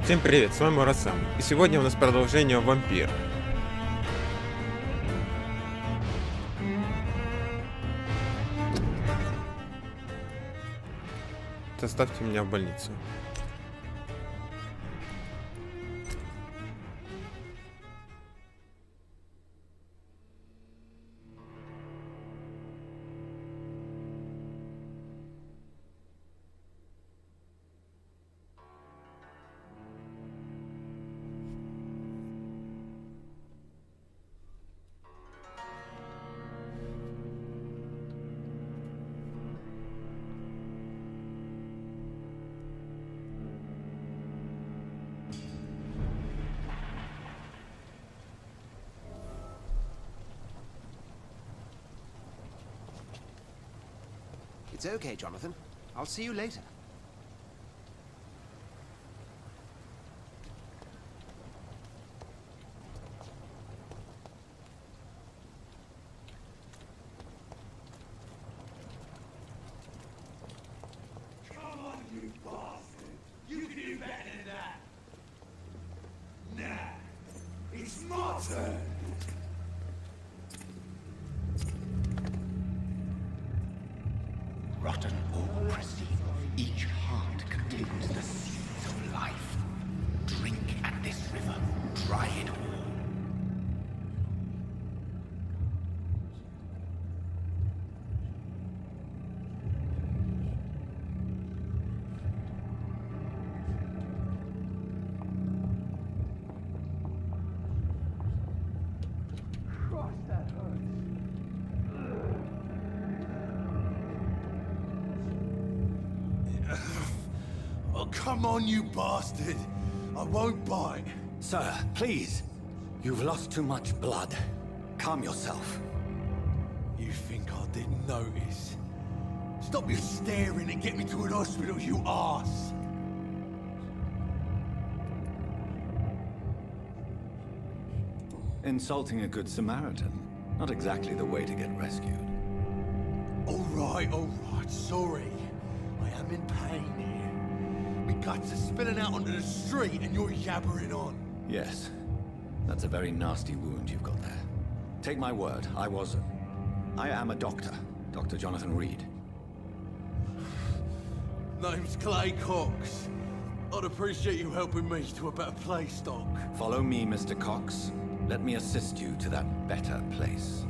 Всем привет, с вами Росам, и сегодня у нас продолжение «Вампир». Доставьте меня в больницу. It's okay, Jonathan. I'll see you later. Come on, you bastard! You can do better than that! Nah, it's my turn! Rotten or pristine, each heart contains the seeds of life. Drink at this river, try it all. Christ, that hurts. Oh, come on, you bastard! I won't bite. Sir, please. You've lost too much blood. Calm yourself. You think I didn't notice? Stop your staring and get me to an hospital, you arse! Insulting a good Samaritan. Not exactly the way to get rescued. All right, sorry. I am in pain here. My guts are spilling out onto the street and you're yabbering on. Yes. That's a very nasty wound you've got there. Take my word, I am a doctor. Dr. Jonathan Reid. Name's Clay Cox. I'd appreciate you helping me to a better place, Doc. Follow me, Mr. Cox. Let me assist you to that better place.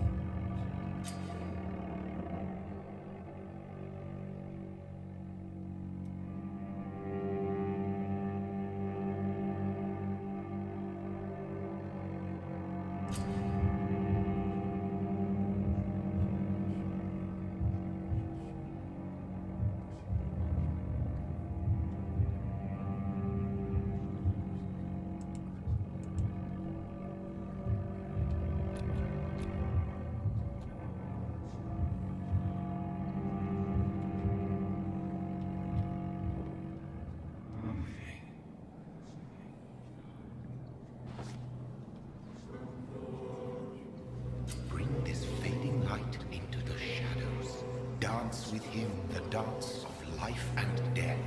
Bring this fading light into the shadows. Dance with him the dance of life and death.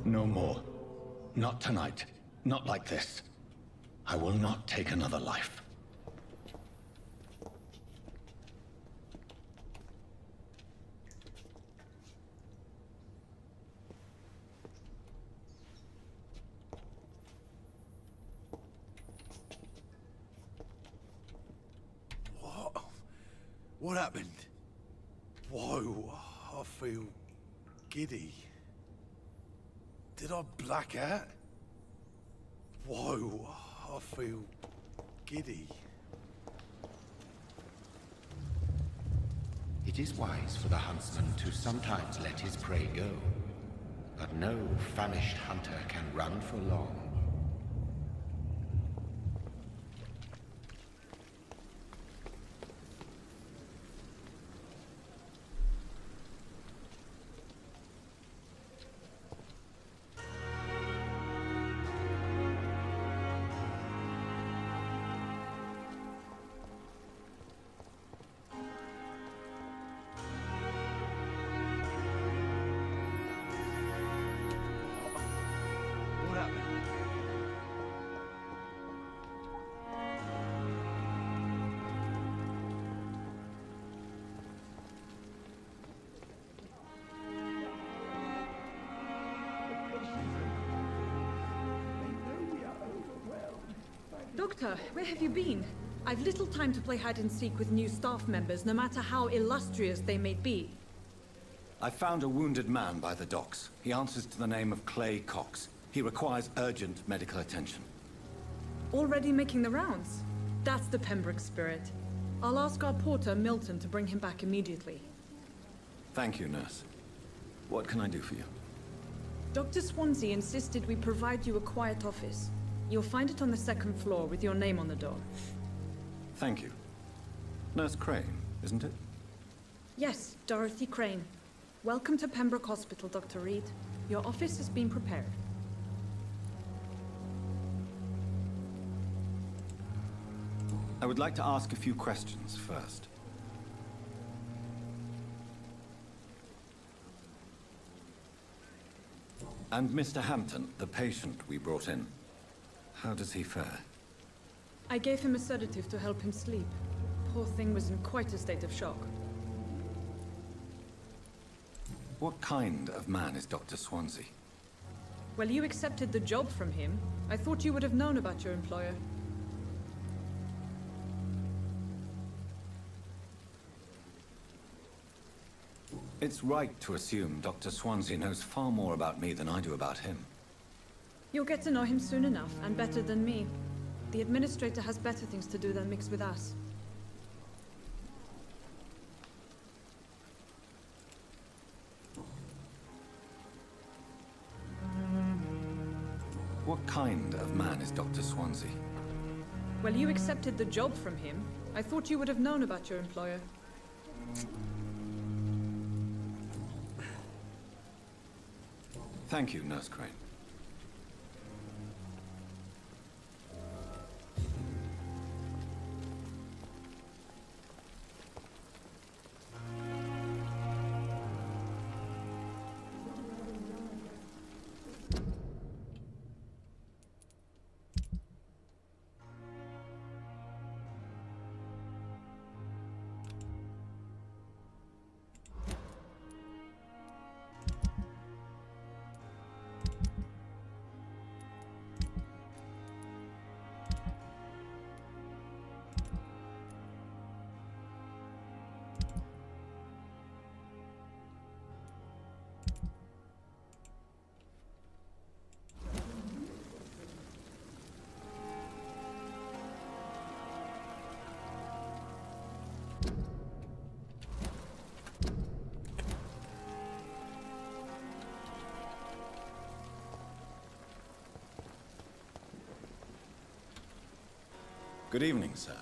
No more. Not tonight. Not like this. I will not take another life. What happened? Whoa, I feel giddy. Did I black out? Whoa, I feel giddy. It is wise for the huntsman to sometimes let his prey go, but no famished hunter can run for long. Doctor, where have you been? I've little time to play hide and seek with new staff members, no matter how illustrious they may be. I found a wounded man by the docks. He answers to the name of Clay Cox. He requires urgent medical attention. Already making the rounds? That's the Pembroke spirit. I'll ask our porter, Milton, to bring him back immediately. Thank you, nurse. What can I do for you? Dr. Suonsi insisted we provide you a quiet office. You'll find it on the second floor with your name on the door. Thank you. Nurse Crane, isn't it? Yes, Dorothy Crane. Welcome to Pembroke Hospital, Dr. Reid. Your office has been prepared. I would like to ask a few questions first. And Mr. Hampton, the patient we brought in, how does he fare? I gave him a sedative to help him sleep. Poor thing was in quite a state of shock. What kind of man is Dr. Suonsi? Well, you accepted the job from him. I thought you would have known about your employer. It's right to assume Dr. Suonsi knows far more about me than I do about him. You'll get to know him soon enough, and better than me. The administrator has better things to do than mix with us. What kind of man is Dr. Suonsi? Well, you accepted the job from him. I thought you would have known about your employer. Thank you, Nurse Crane. Good evening, sir.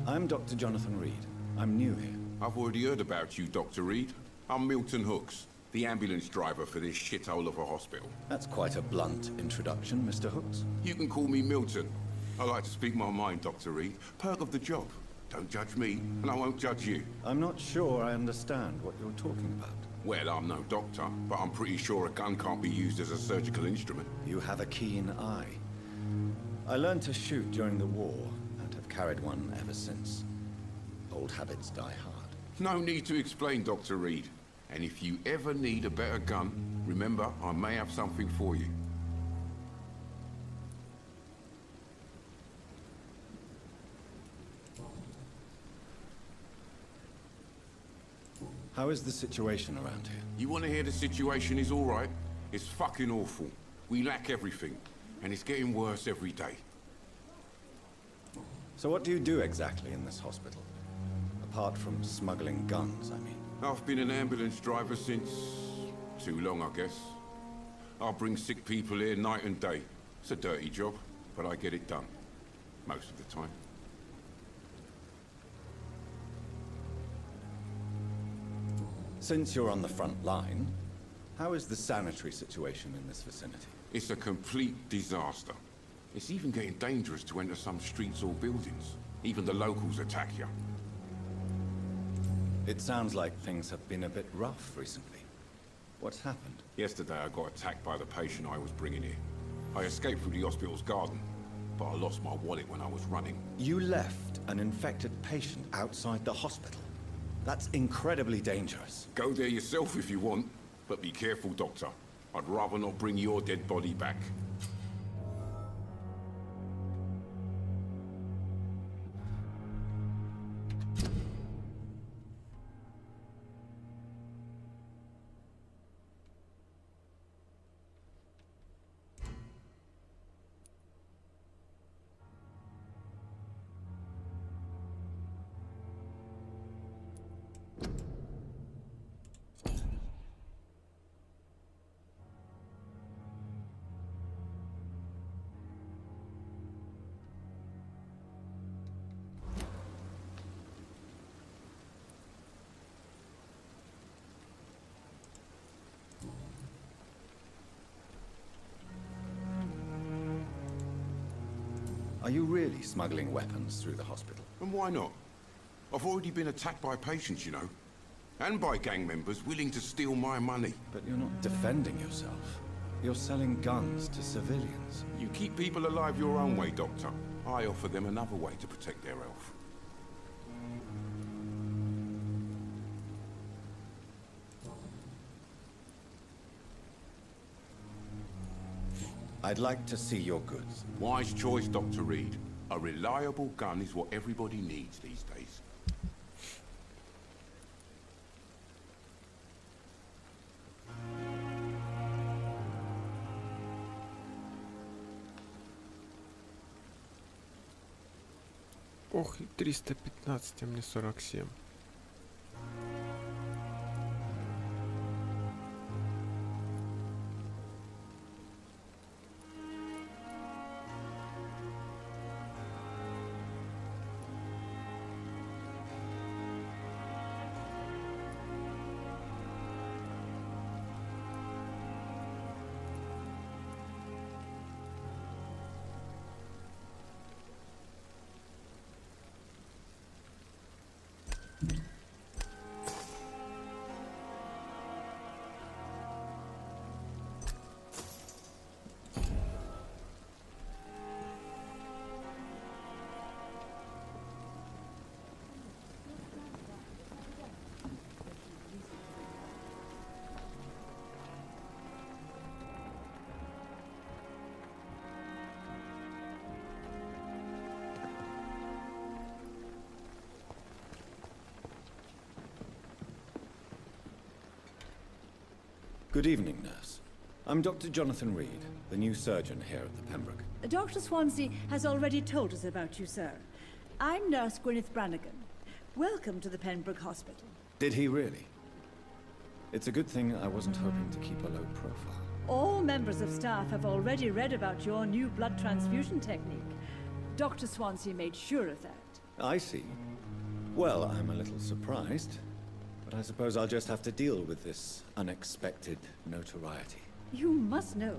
I'm Dr. Jonathan Reid. I'm new here. I've already heard about you, Dr. Reid. I'm Milton Hooks, the ambulance driver for this shithole of a hospital. That's quite a blunt introduction, Mr. Hooks. You can call me Milton. I like to speak my mind, Dr. Reid. Perk of the job. Don't judge me, and I won't judge you. I'm not sure I understand what you're talking about. Well, I'm no doctor, but I'm pretty sure a gun can't be used as a surgical instrument. You have a keen eye. I learned to shoot during the war, and have carried one ever since. Old habits die hard. No need to explain, Dr. Reid. And if you ever need a better gun, remember, I may have something for you. How is the situation around here? You want to hear the situation is all right? It's fucking awful. We lack everything, and it's getting worse every day. So what do you do exactly in this hospital? Apart from smuggling guns, I mean. I've been an ambulance driver since... too long, I guess. I bring sick people here night and day. It's a dirty job, but I get it done. Most of the time. Since you're on the front line, how is the sanitary situation in this vicinity? It's a complete disaster. It's even getting dangerous to enter some streets or buildings. Even the locals attack you. It sounds like things have been a bit rough recently. What's happened? Yesterday I got attacked by the patient I was bringing here. I escaped through the hospital's garden, but I lost my wallet when I was running. You left an infected patient outside the hospital. That's incredibly dangerous. Go there yourself if you want, but be careful, Doctor. I'd rather not bring your dead body back. Are you really smuggling weapons through the hospital? And why not? I've already been attacked by patients, you know. And by gang members willing to steal my money. But you're not defending yourself. You're selling guns to civilians. You keep people alive your own way, Doctor. I offer them another way to protect their health. I'd like to see your goods. Wise choice, Dr. Reid. A reliable gun is what everybody needs these days. Ох, и 315, а мне 47. Good evening, nurse. I'm Dr. Jonathan Reid, the new surgeon here at the Pembroke. Dr. Suonsi has already told us about you, sir. I'm Nurse Gwyneth Brannigan. Welcome to the Pembroke Hospital. Did he really? It's a good thing I wasn't hoping to keep a low profile. All members of staff have already read about your new blood transfusion technique. Dr. Suonsi made sure of that. I see. Well, I'm a little surprised, but I suppose I'll just have to deal with this unexpected notoriety. You must know,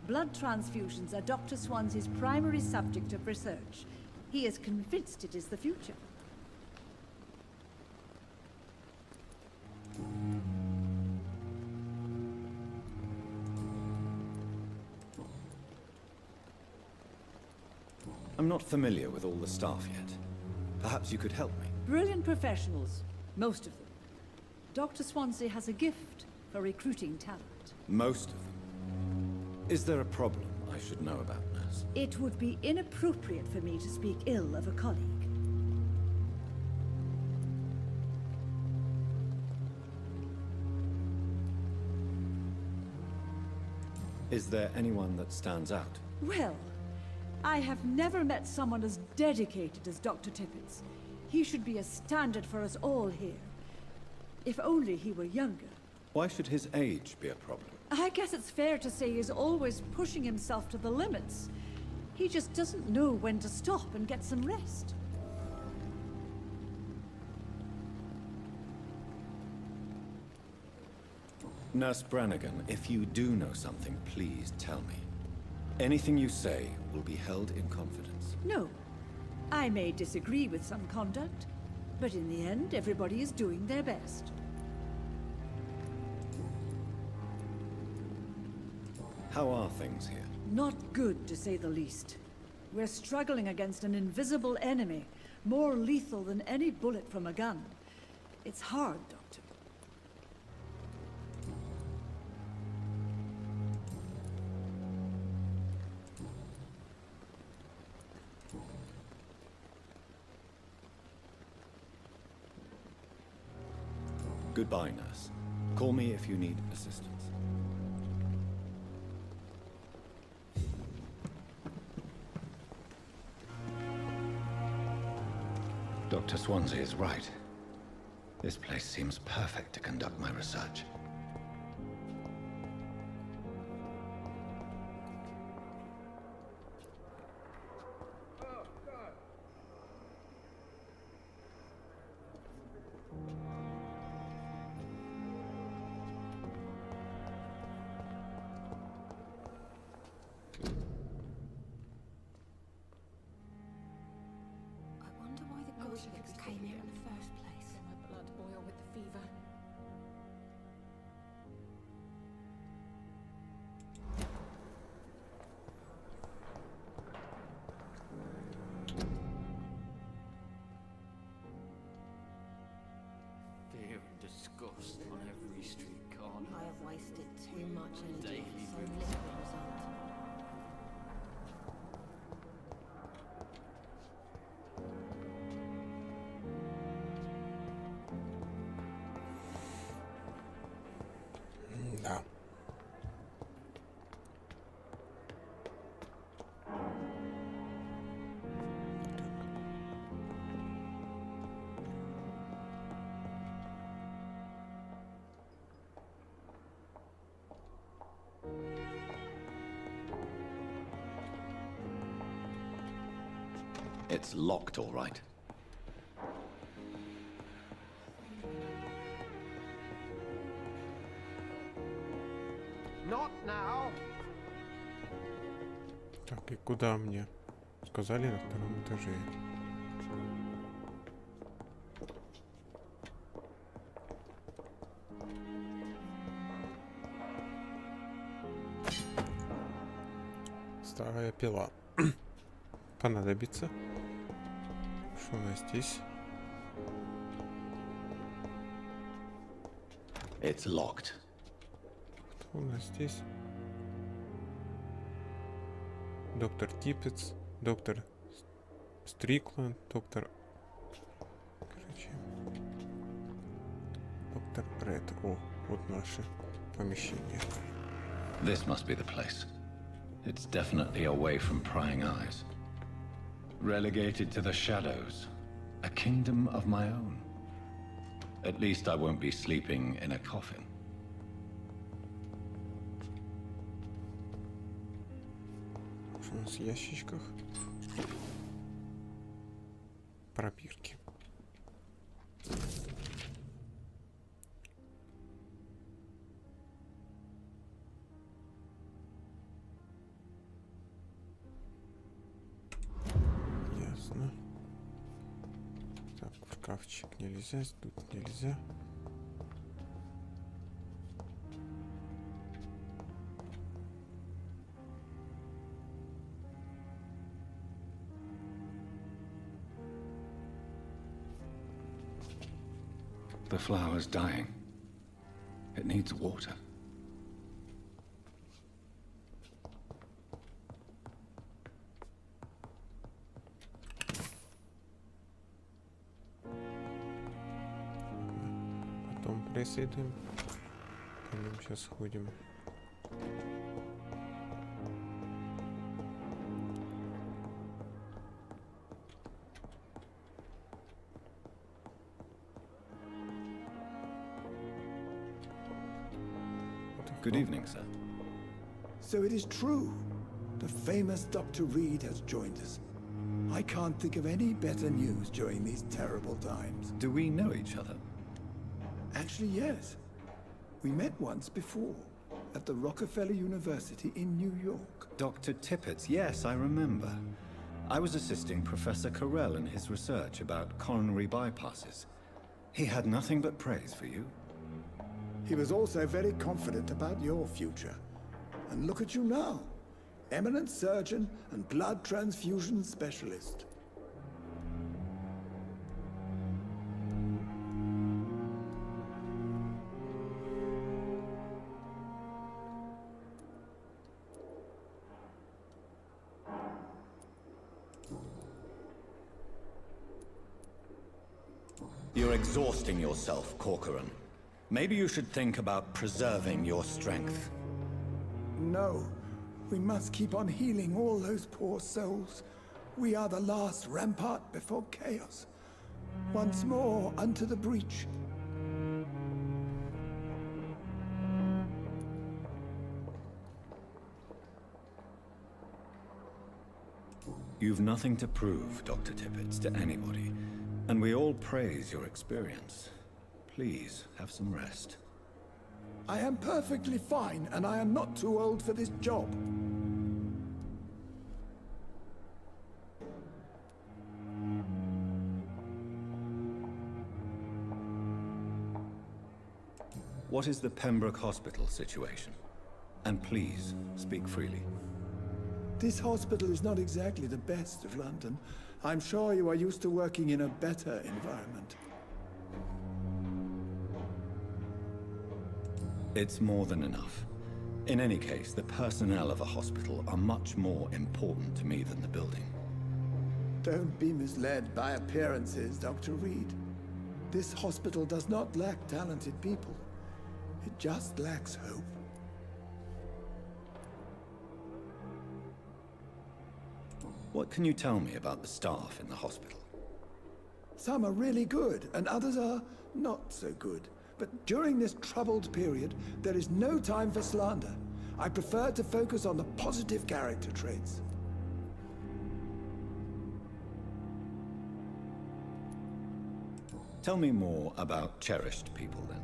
blood transfusions are Dr. Suonsi's primary subject of research. He is convinced it is the future. I'm not familiar with all the staff yet. Perhaps you could help me. Brilliant professionals, most of them. Dr. Suonsi has a gift for recruiting talent. Most of them. Is there a problem I should know about, nurse? It would be inappropriate for me to speak ill of a colleague. Is there anyone that stands out? Well, I have never met someone as dedicated as Dr. Tippett. He should be a standard for us all here. If only he were younger. Why should his age be a problem? I guess it's fair to say he's always pushing himself to the limits. He just doesn't know when to stop and get some rest. Nurse Brannigan, if you do know something, please tell me. Anything you say will be held in confidence. No. I may disagree with some conduct, but in the end, everybody is doing their best. How are things here? Not good, to say the least. We're struggling against an invisible enemy, more lethal than any bullet from a gun. It's hard, Doctor. Goodbye, nurse. Call me if you need assistance. Dr. Suonsi is right. This place seems perfect to conduct my research. Came here in the first place. My blood boil with the fever. Fear and disgust on every street corner. I have wasted too much energy Daily for so little result. Да. It's locked, all right. Not now. Так, и куда мне? Сказали на втором этаже. Старая пила. Понадобится. Что у нас здесь? It's locked. Кто у нас здесь? Доктор Типпетс, доктор Стрикланд, доктор... Короче... Доктор Ред. О, вот наше помещение. This must be the place. It's definitely away from prying eyes. Relegated to the shadows. A kingdom of my own. At least I won't be sleeping in a coffin. Что у нас в ящичках? Пробирки. Ясно. Так, в шкафчик нельзя, тут нельзя. The flower's dying. It needs water. Потом преследуем. По ним сейчас сходим. Good evening, sir. So it is true. The famous Dr. Reid has joined us. I can't think of any better news during these terrible times. Do we know each other? Actually, yes. We met once before, at the Rockefeller University in New York. Dr. Tippett, yes, I remember. I was assisting Professor Carell in his research about coronary bypasses. He had nothing but praise for you. He was also very confident about your future. And look at you now. Eminent surgeon and blood transfusion specialist. You're exhausting yourself, Corcoran. Maybe you should think about preserving your strength. No. We must keep on healing all those poor souls. We are the last rampart before chaos. Once more unto the breach. You've nothing to prove, Dr. Tippett, to anybody. And we all praise your experience. Please, have some rest. I am perfectly fine, and I am not too old for this job. What is the Pembroke Hospital situation? And please, speak freely. This hospital is not exactly the best of London. I'm sure you are used to working in a better environment. It's more than enough. In any case, the personnel of a hospital are much more important to me than the building. Don't be misled by appearances, Dr. Reid. This hospital does not lack talented people. It just lacks hope. What can you tell me about the staff in the hospital? Some are really good, and others are not so good. But during this troubled period, there is no time for slander. I prefer to focus on the positive character traits. Tell me more about cherished people, then.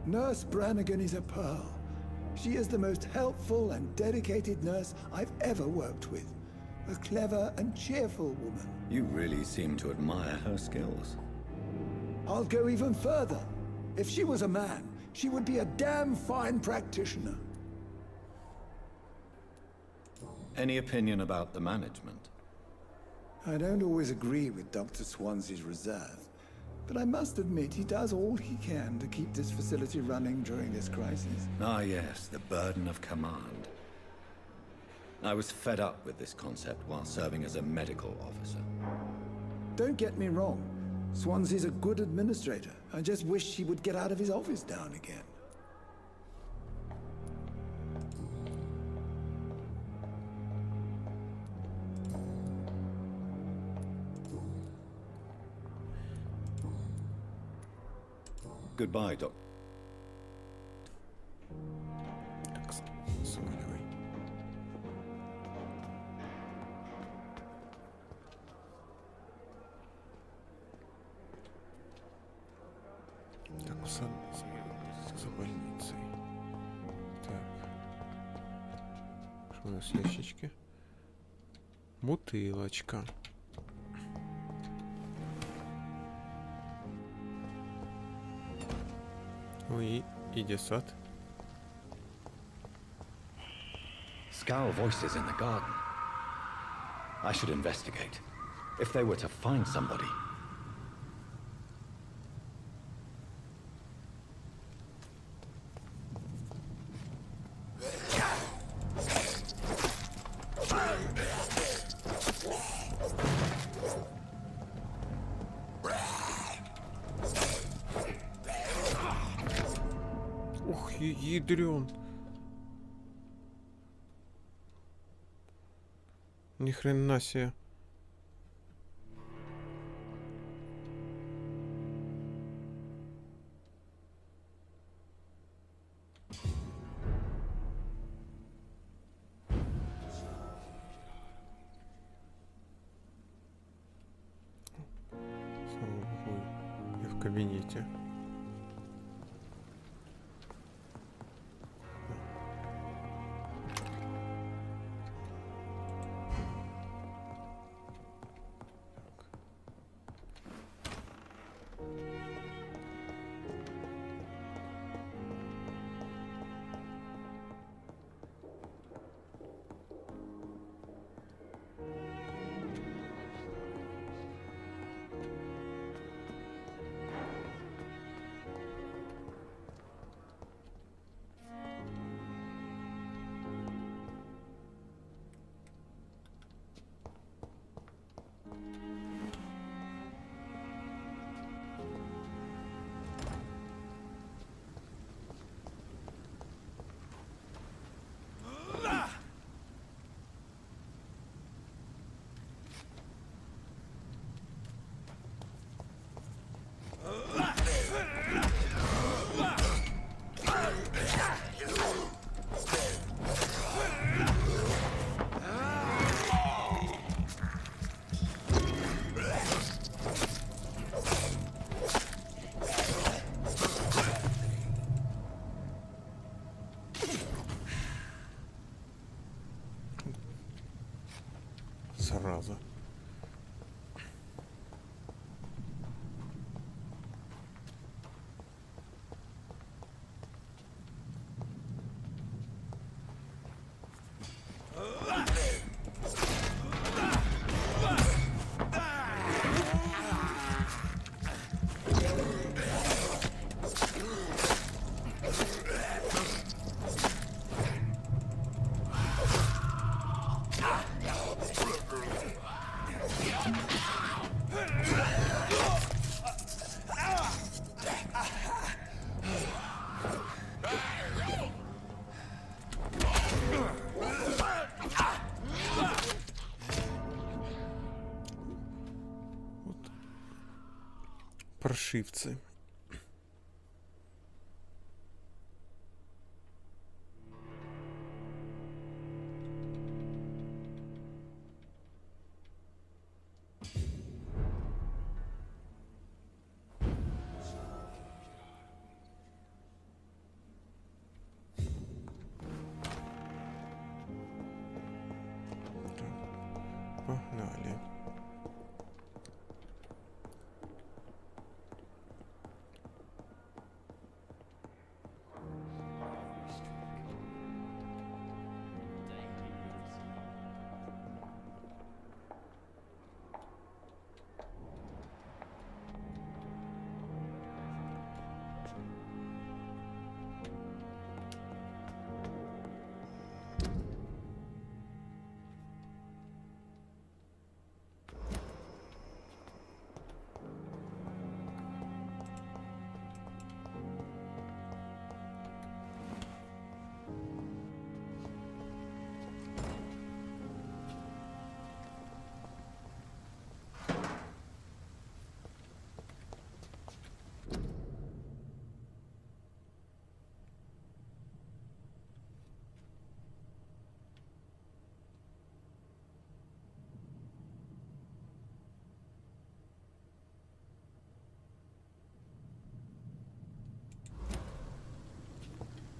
Nurse Brannigan is a pearl. She is the most helpful and dedicated nurse I've ever worked with. A clever and cheerful woman. You really seem to admire her skills. I'll go even further. If she was a man, she would be a damn fine practitioner. Any opinion about the management? I don't always agree with Dr. Suonsi's reserve, but I must admit he does all he can to keep this facility running during this crisis. Ah yes, the burden of command. I was fed up with this concept while serving as a medical officer. Don't get me wrong. Suonsi's a good administrator. I just wish he would get out of his office now and again. Goodbye, Doc. За больницей. Так. Что у нас в ящичке? Бутылочка. Ой, и десот. Scowl voices in the garden. I should investigate. If they were to find somebody. Ух, ядрен. Ни хрена себе. кабинете. Сразу. Паршивцы. Погнали.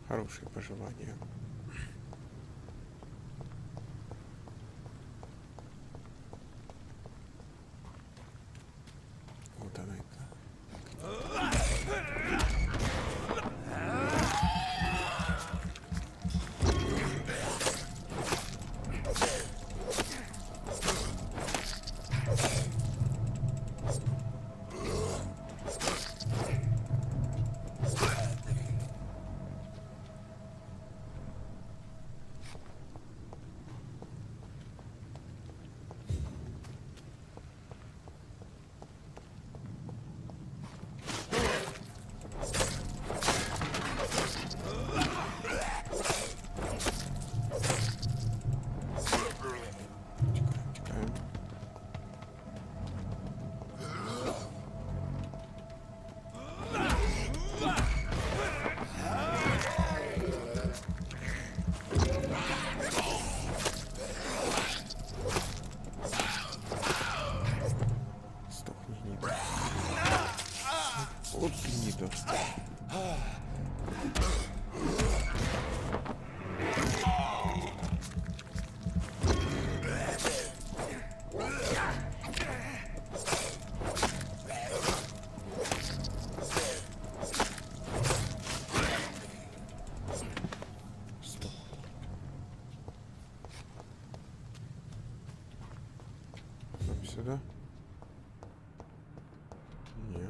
Хорошие пожелания. Вот она это. сюда? Нет.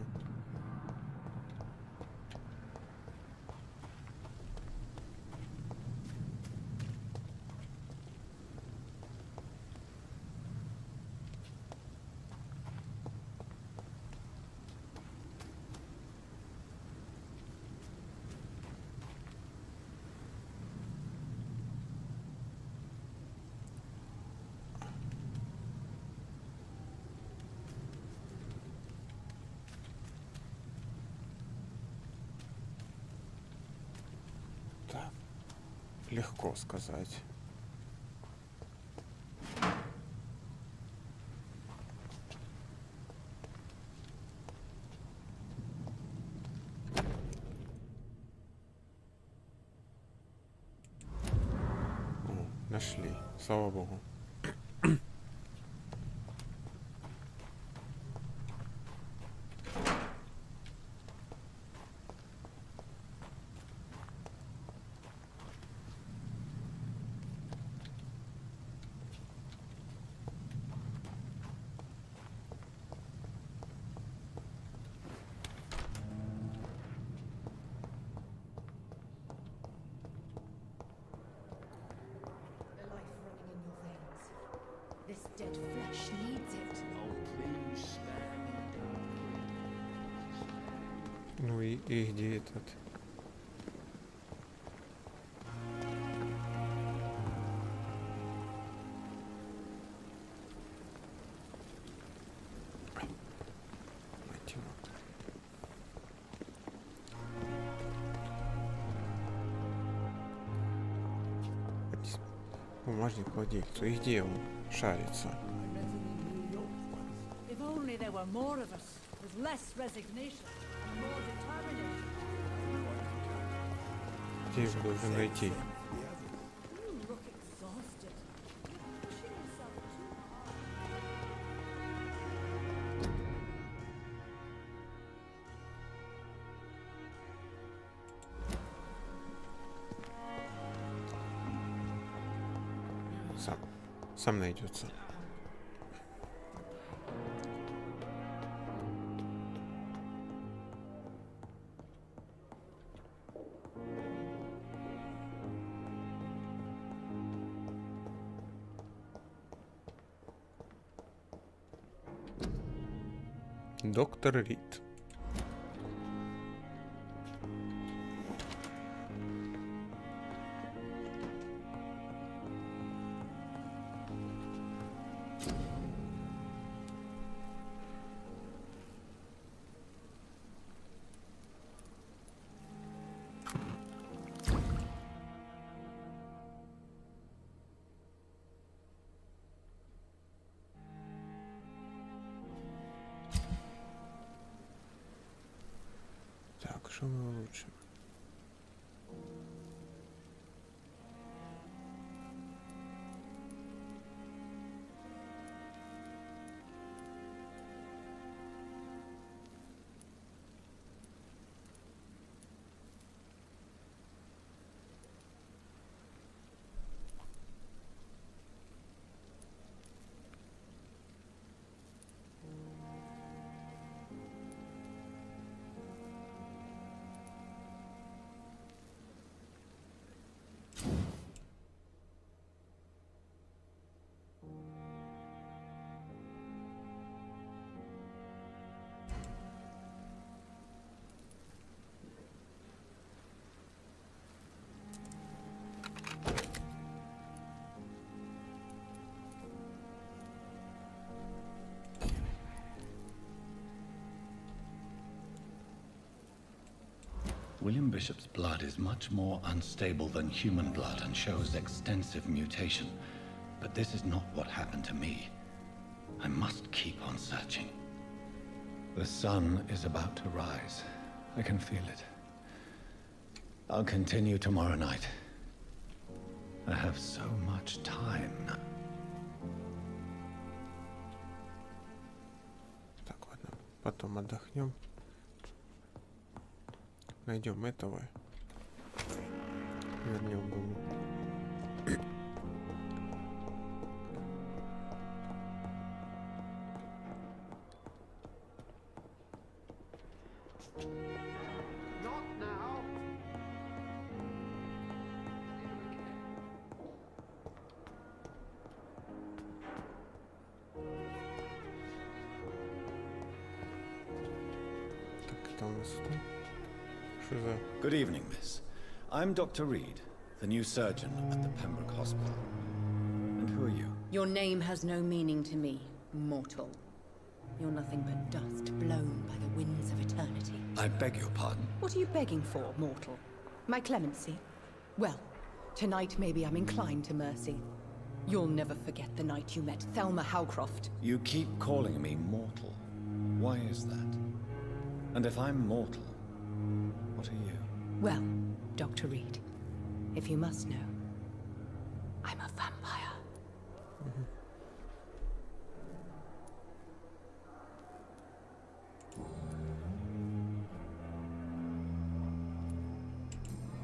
Легко сказать. О, нашли, слава богу. This dead flesh needs it. Oh, please spare me, darling. Ну и где этот? Мать его. Бумажник владельцу. И где он шарится? If only there were more of us, with less resignation and more determination. Где же должен найти? You look exhausted. You're pushing yourself too hard. Сам найдется. Доктор Рид. Так, что мы улучшим? William Bishop's blood is much more unstable than human blood and shows extensive mutation. But this is not what happened to me. I must keep on searching. The sun is about to rise. I can feel it. I'll continue tomorrow night. I have so much time now. Так, ладно, потом отдохнем. Найдем этого. Вернем ему. Not now. Так, это у нас что? Что за... Good evening, miss. I'm Dr. Reid, the new surgeon at the Pembroke Hospital. And who are you? Your name has no meaning to me, mortal. You're nothing but dust blown by the winds of eternity. I beg your pardon? What are you begging for, mortal? My clemency? Well, tonight maybe I'm inclined to mercy. You'll never forget the night you met Thelma Howcroft. You keep calling me mortal. Why is that? And if I'm mortal, what are you? Well, Dr. Reid, if you must know, I'm a vampire.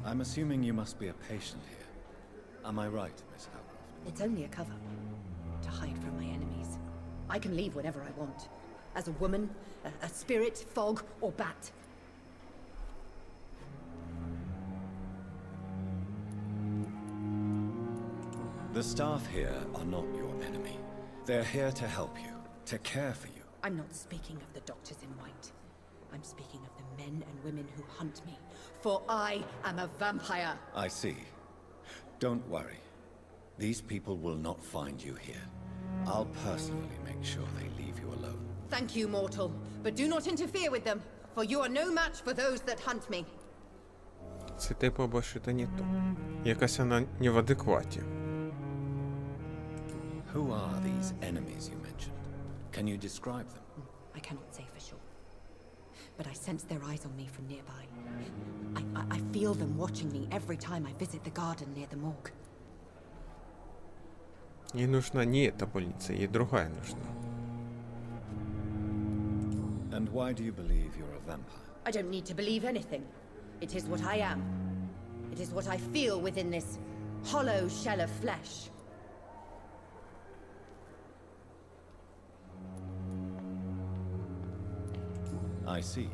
I'm assuming you must be a patient here. Am I right, Miss Howcroft? It's only a cover to hide from my enemies. I can leave whenever I want. As a woman, a spirit, fog, or bat. The staff here are not your enemy. They're here to help you, to care for you. I'm not speaking of the doctors in white. I'm speaking of the men and women who hunt me. For I am a vampire. I see. Don't worry. These people will not find you here. I'll personally make sure they leave you alone. Thank you, mortal. But do not interfere with them, for you are no match for those that hunt me. Це типу, бо що-то не то. Якась вона не в адекваті. Who are these enemies you mentioned? Can you describe them? I cannot say for sure. But I sense their eyes on me from nearby. I feel them watching me every time I visit the garden near the morgue. Ей нужна не эта больница, ей другая нужна. And why do you believe you're a vampire? I don't need to believe anything. It is what I am. It is what I feel within this hollow shell of flesh. I see.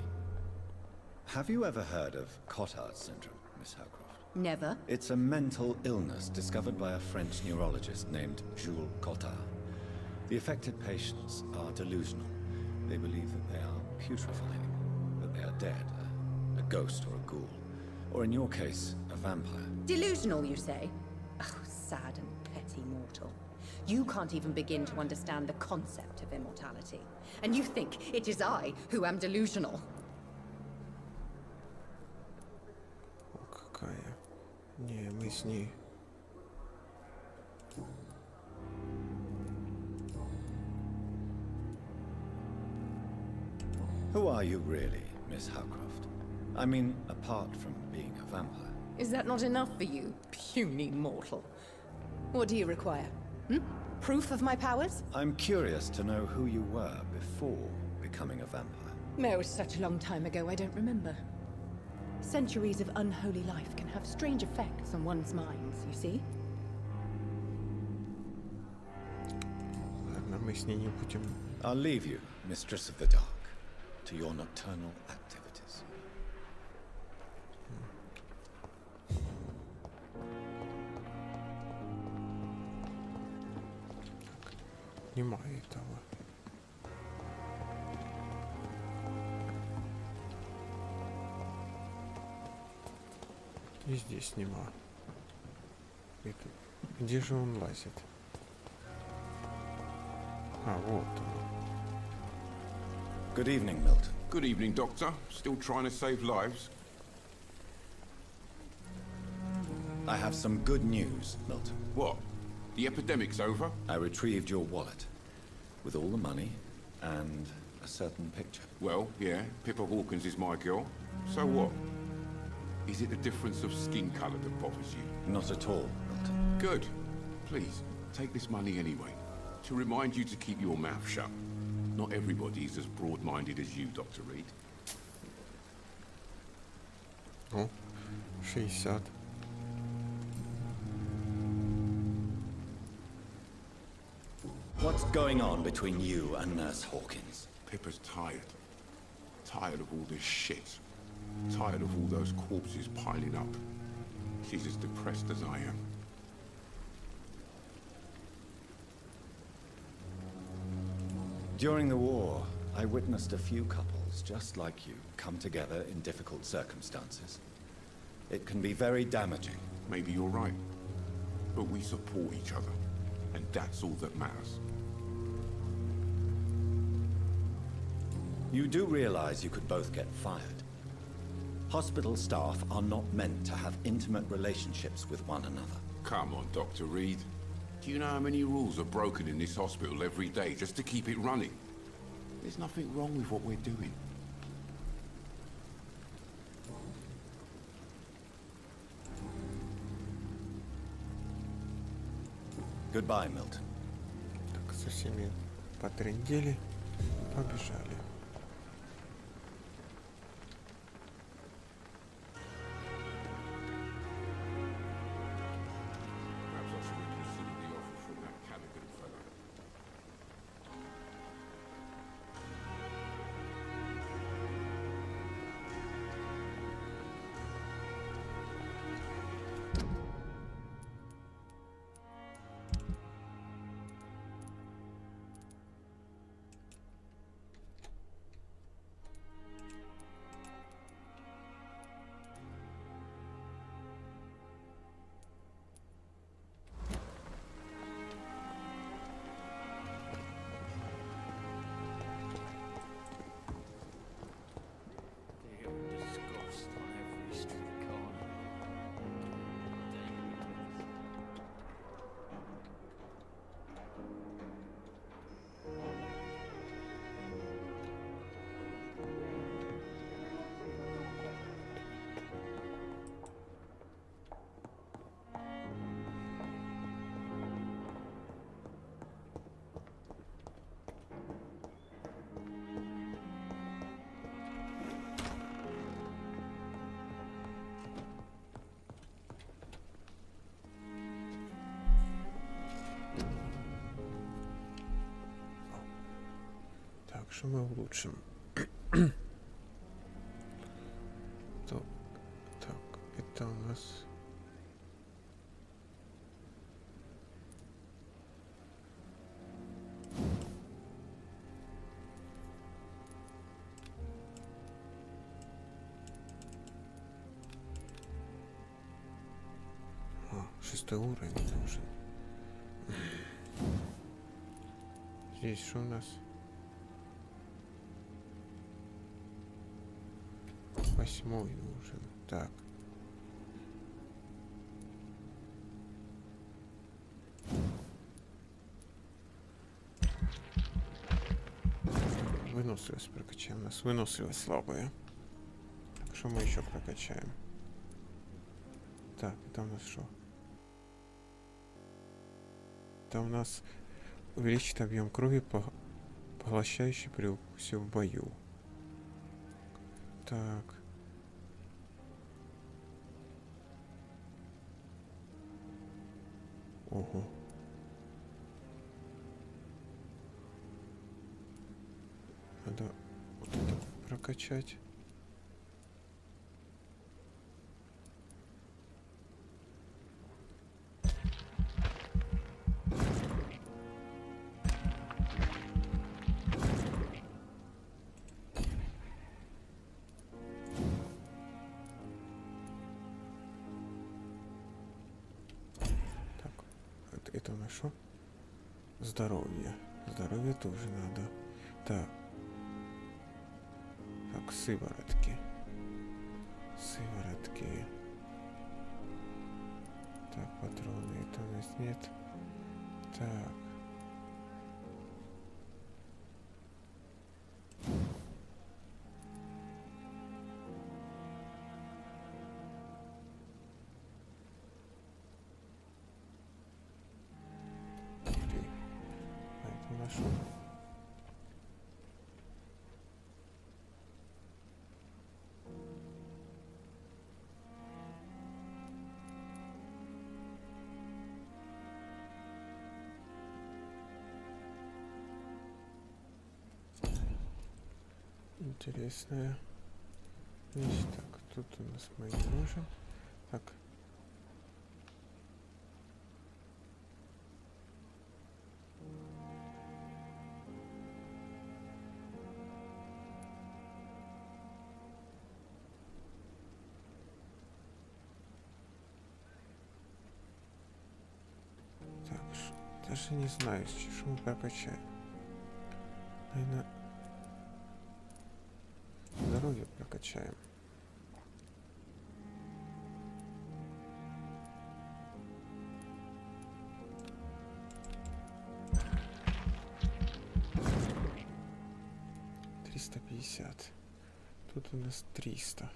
Have you ever heard of Cotard syndrome, Miss Howcroft? Never. It's a mental illness discovered by a French neurologist named Jules Cotard. The affected patients are delusional. They believe that they are putrefying, that they are dead, a ghost or a ghoul, or in your case, a vampire. Delusional, you say? Oh, sad and petty mortal. You can't even begin to understand the concept of immortality. And you think it is I who am delusional. О, какая. Не, мы с ней. Who are you really, Miss Howcroft? I mean, apart from being a vampire. Is that not enough for you, puny mortal? What do you require? Proof of my powers? I'm curious to know who you were before becoming a vampire. No, it was such a long time ago, I don't remember. Centuries of unholy life can have strange effects on one's minds, you see? Ладно, мы с ней не будем. I'll leave you, Mistress of the Dark, to your nocturnal activities. Нема этого. И здесь нема. Это... Где же он лазит? А, вот он. Good evening, Milton. Good evening, Doctor. Still trying to save lives? I have some good news, Milton. What? The epidemic's over? I retrieved your wallet, with all the money, and a certain picture. Well, yeah, Pippa Hawkins is my girl. So what? Is it the difference of skin colour that bothers you? Not at all, Milton. Good. Please, take this money anyway. To remind you to keep your mouth shut. Not everybody is as broad-minded as you, Dr. Reid. О, 60. What's going on between you and Nurse Hawkins? Pippa's tired. tired of all this shit. Tired of all those corpses piling up. She's as depressed as I am. During the war, I witnessed a few couples just like you come together in difficult circumstances. It can be very damaging. Maybe you're right. But we support each other. And that's all that matters. You do realize you could both get fired. Hospital staff are not meant to have intimate relationships with one another. Come on, Dr. Reid. Do you know how many rules are broken in this hospital every day just to keep it running? There's nothing wrong with what we're doing. Goodbye, Milton. Так, со всеми потрындели, побежали. Perhaps I should have considered the offer from that Callaghan fellow. They are discussed on every street corner. Так, что мы улучшим? То, так, это у нас... О, 6-й уровень нужен. Здесь что у нас? 8-й нужен. Так. Выносливость прокачаем. У нас выносливость слабая. Так, что мы еще прокачаем? Так, это у нас что? Это у нас увеличит объем крови, поглощающий при укусе в бою. Так. Ого. Надо вот это прокачать. Это у нас что? Здоровье. Здоровье тоже надо. Так. Так, сыворотки. Сыворотки. Так, патроны. Это у нас нет. Так. Нашел. интересная вещь. Так, тут у нас мы не можем. Так. Так, даже не знаю, что мы прокачаем. Наверное, здоровье прокачаем. Тут у нас 300.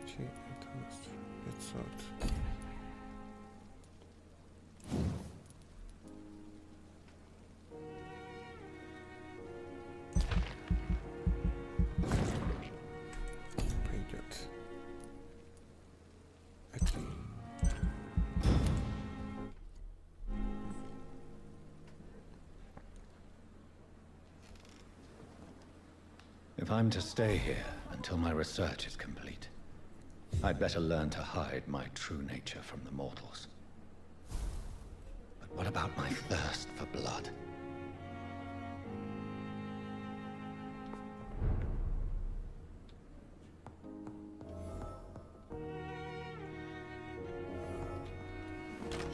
Чей это у нас? 500. Пойдет. Это. If I'm to stay here until my research is complete, I'd better learn to hide my true nature from the mortals. But what about my thirst for blood?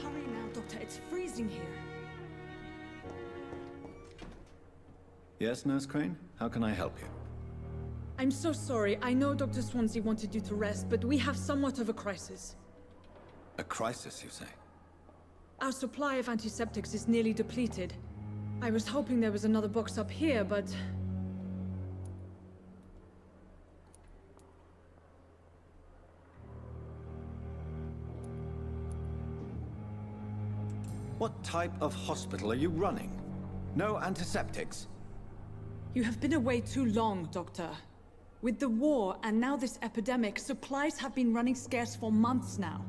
Hurry now, Doctor. It's freezing here. Yes, Nurse Crane? How can I help you? I'm so sorry. I know Dr. Suonsi wanted you to rest, but we have somewhat of a crisis. A crisis, you say? Our supply of antiseptics is nearly depleted. I was hoping there was another box up here, but... What type of hospital are you running? No antiseptics? You have been away too long, Doctor. With the war and now this epidemic, supplies have been running scarce for months now.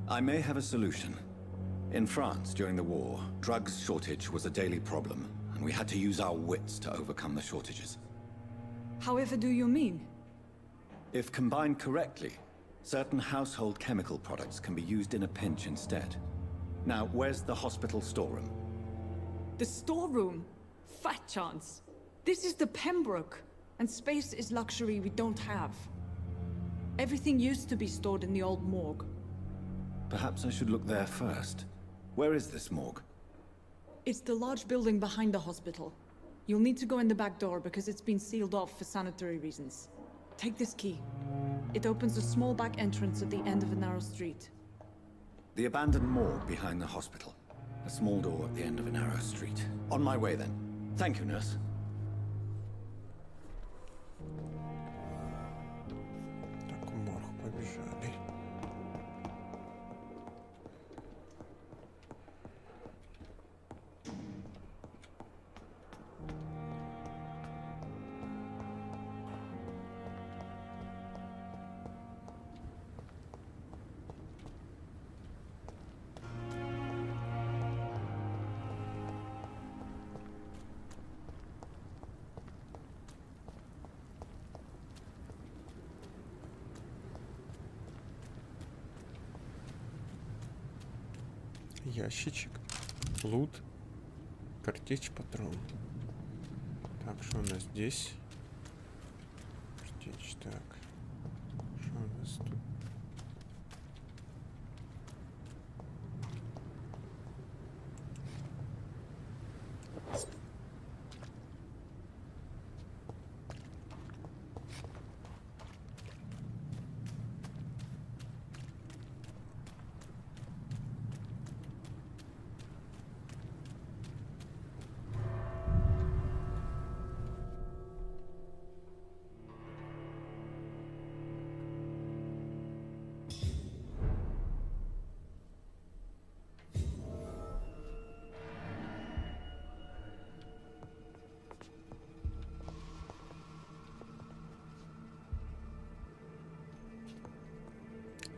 I may have a solution. In France, during the war, drugs shortage was a daily problem, and we had to use our wits to overcome the shortages. However do you mean? If combined correctly, certain household chemical products can be used in a pinch instead. Now, where's the hospital storeroom? The storeroom? Fat chance. This is the Pembroke, and space is luxury we don't have. Everything used to be stored in the old morgue. Perhaps I should look there first. Where is this morgue? It's the large building behind the hospital. You'll need to go in the back door because it's been sealed off for sanitary reasons. Take this key. It opens a small back entrance at the end of a narrow street. The abandoned morgue behind the hospital. A small door at the end of a narrow street. On my way then. Thank you, nurse. Так, в морг побежали. Ящичек, лут, картечь, патрон. Так, что у нас здесь? Картечь, так. Что у нас тут?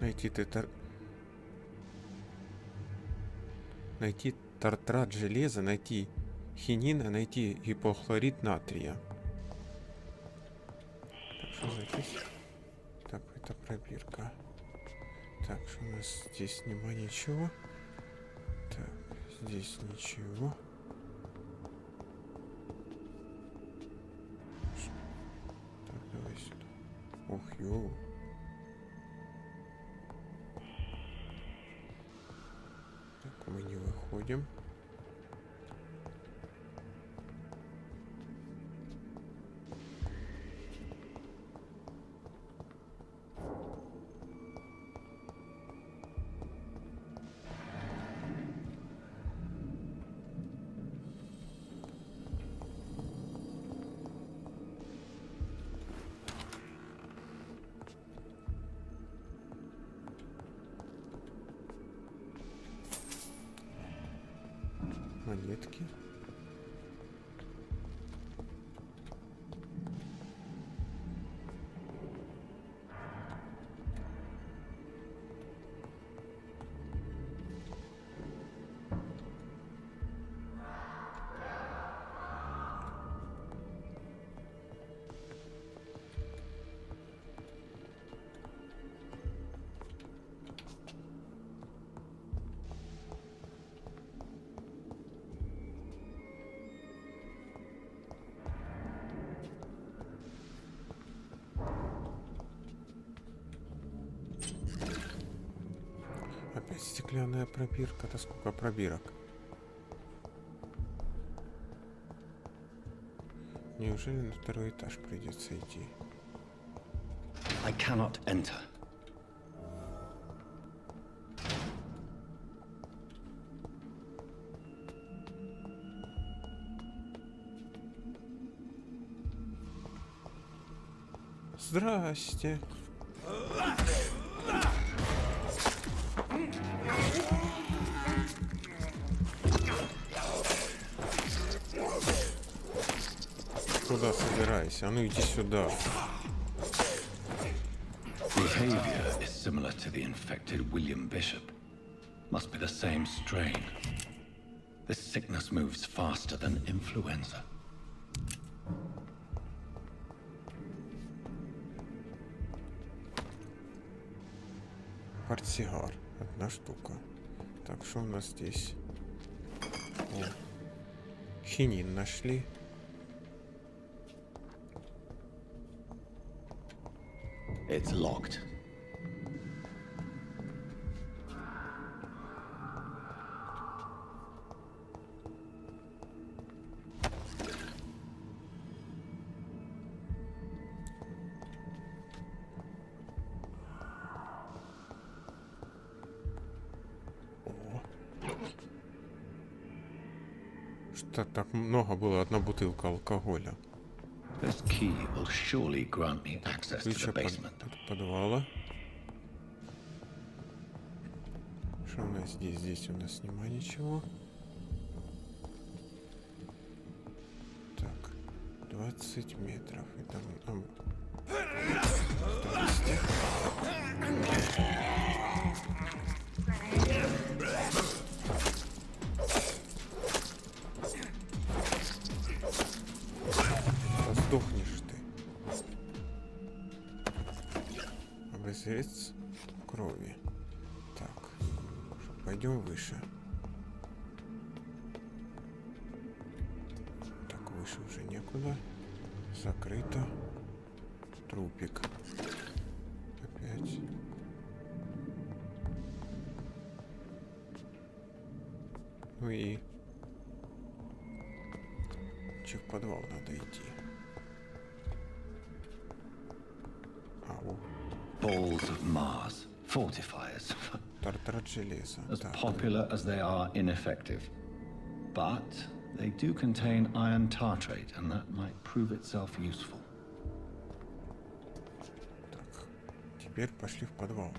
Найти тартрат железа, найти хинин, а найти гипохлорид натрия. Так, что здесь? Так, это пробирка. Так, что у нас здесь нема ничего. Так, здесь ничего. Так, давай сюда. Ух, ё. Так, мы не выходим. Монетки. Опять стеклянная пробирка. Это сколько пробирок? Неужели на второй этаж придется идти? I cannot enter. Здрасте. Куда собираешься? А ну иди сюда. Behavior is similar to the infected William Bishop. Must be the same strain. This sickness moves faster than influenza. Портсигар. Одна штука. Так, что у нас здесь? О. Хинин нашли. It's locked. Что так много было? Одна бутылка алкоголя. This key will surely grant me access to the basement. Подвала. Что у нас здесь? Здесь у нас нема ничего. Так, 20 метров. Это нам... Сдохнешь ты. Образец крови. Так, пойдем выше. Так, выше уже некуда. Закрыто. Трупик. Опять. Ну и... Че в подвал надо идти. Balls of Mars, fortifiers. Тартрат железа. As popular as they are ineffective. But they do contain iron tartrate, and that might prove itself useful. Так, теперь пошли в подвал.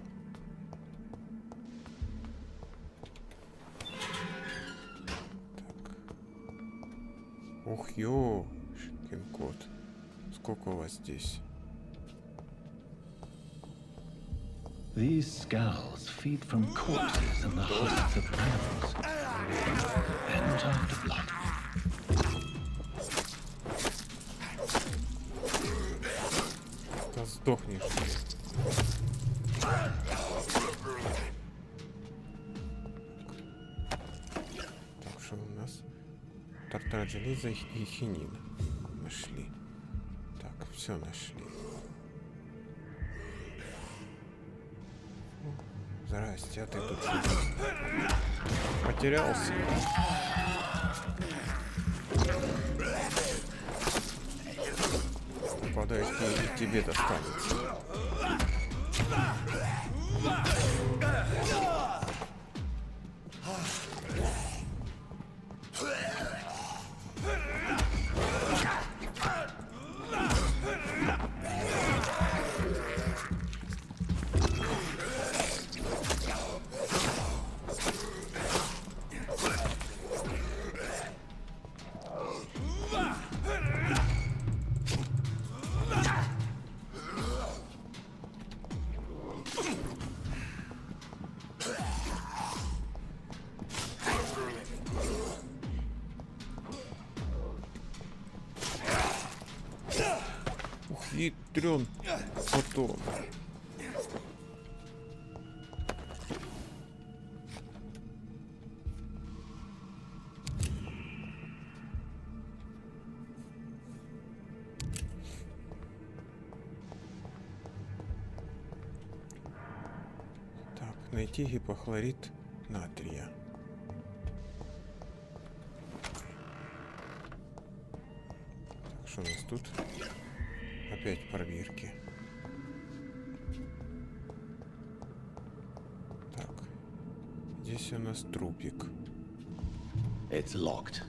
Так. Ух, ёшкин кот. Сколько у вас здесь? These skulls feed from corpses and the husks of animals. And after blood. Да сдохнешь. Так, что у нас? Тартар железа и хинин. Нашли. Так, все нашли. Здрасте, а ты тут что? Потерялся? Попадаешь к ней, и тебе достанется. Хитрен потом. Так, найти гипохлорид натрия. Так, что у нас тут? Опять пробирки. Так. Здесь у нас трупик. It's locked.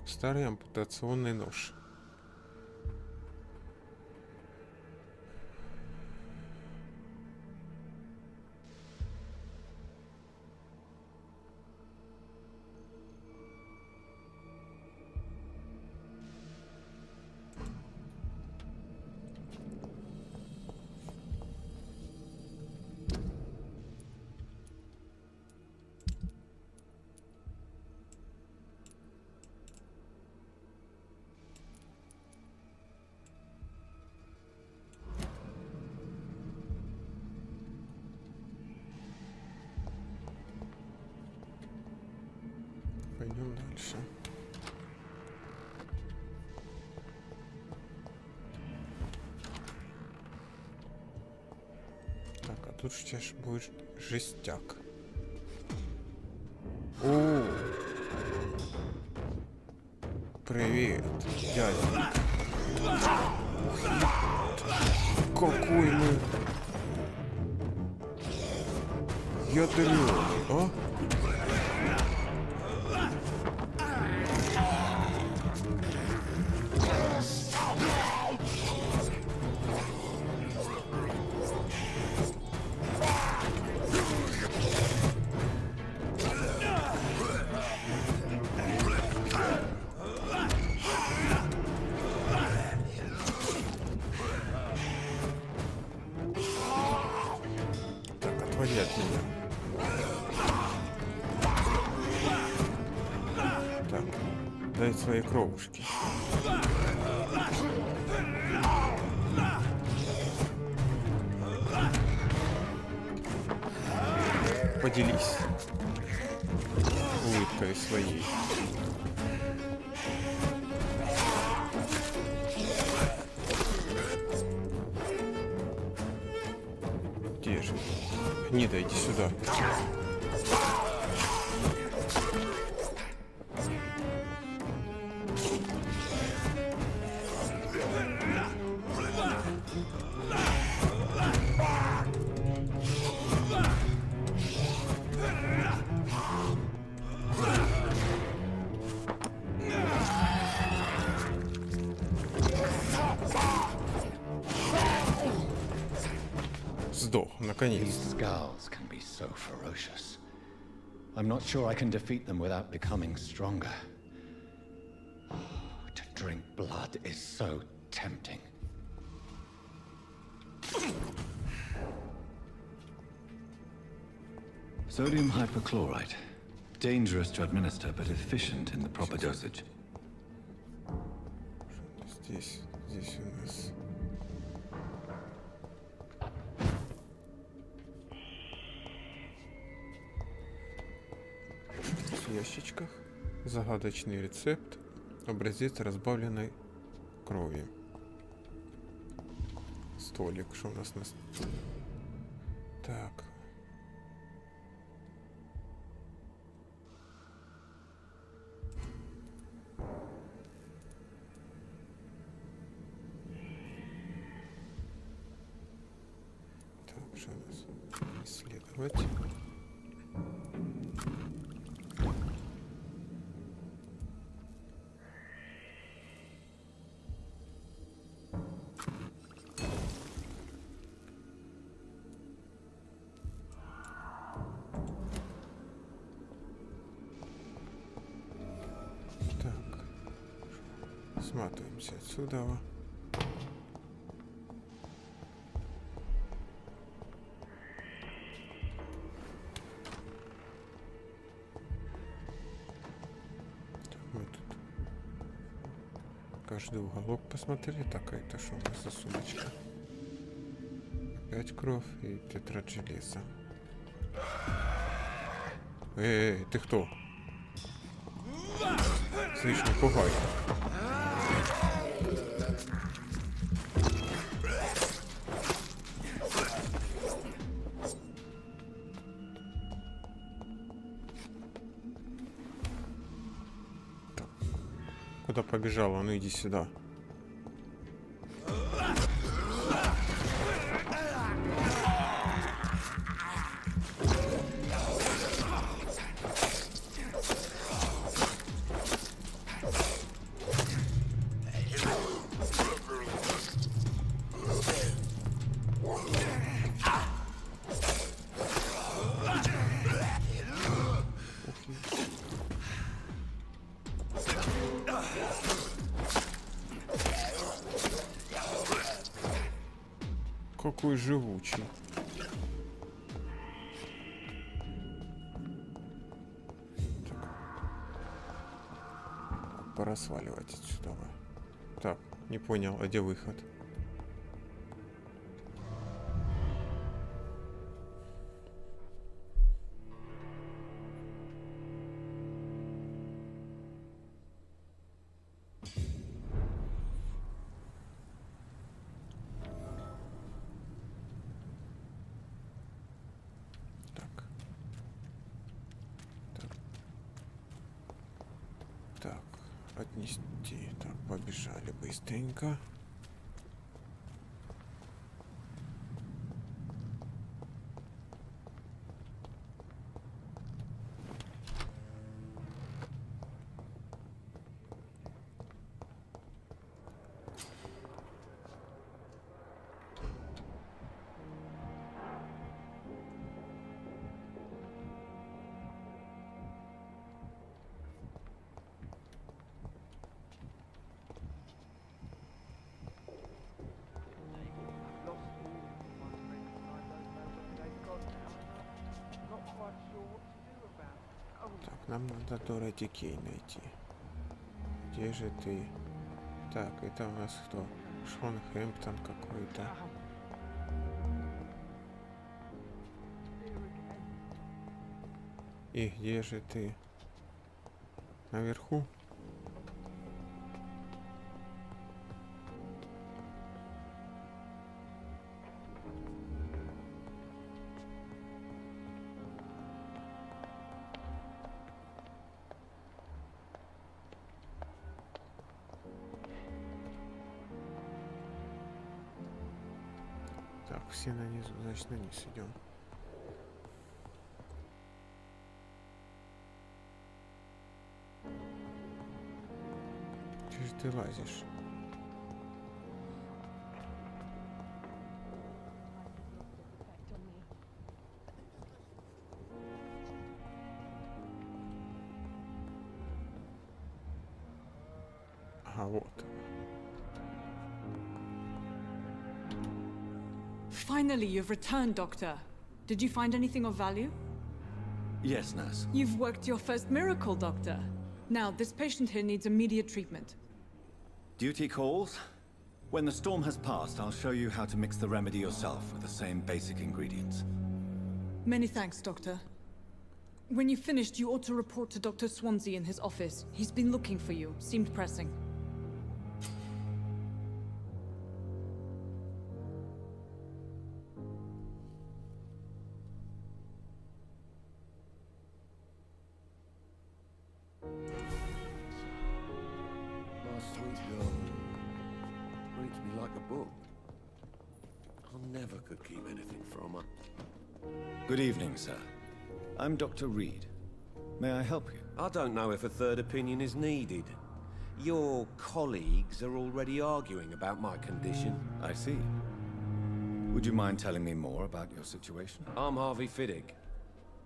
Старый ампутационный нож. Пойдем дальше. Так, а тут сейчас будет жестяк. О! Привет, дядя. Какой мы ядреный, а? Отводи от меня. Так, дай свои кровушки. Поделись улыбкой своей. Где же? Гнида, иди сюда. Сдох, наконец-то. Skulls can be so ferocious. I'm not sure I can defeat them without becoming stronger. To drink blood is so tempting. Sodium hypochlorite. Dangerous to administer, but efficient in the proper dosage. Здесь у нас... В ящичках загадочный рецепт, образец разбавленной крови. Столик, что у нас на... Так. Так, что у нас? Исследовать. Сматываемся отсюда. Так, мы тут каждый уголок посмотрели. Так, а это что у нас за сумочка? Опять кровь и тетрад железа. Эй, ты кто? Слышь, не пугай. Куда побежала? Ну иди сюда. Какой живучий. Так. Пора сваливать отсюда. Так, не понял, а где выход? Так, отнести. Так, побежали быстренько. Нам надо Дороти Кей найти. Где же ты? Так, это у нас кто? Шон Хэмптон какой-то. И где же ты? Наверху? Так, все на низу, значит на низ идем. Че же ты лазишь? Ага, вот. Finally, you've returned, Doctor. Did you find anything of value? Yes, nurse. You've worked your first miracle, Doctor. Now, this patient here needs immediate treatment. Duty calls. When the storm has passed, I'll show you how to mix the remedy yourself with the same basic ingredients. Many thanks, Doctor. When you've finished, you ought to report to Dr. Suonsi in his office. He's been looking for you. Seemed pressing. My sweet girl reads me like a book. I never could keep anything from her. Good evening, sir. I'm Dr. Reid. May I help you? I don't know if a third opinion is needed. Your colleagues are already arguing about my condition. I see. Would you mind telling me more about your situation? I'm Harvey Fiddick.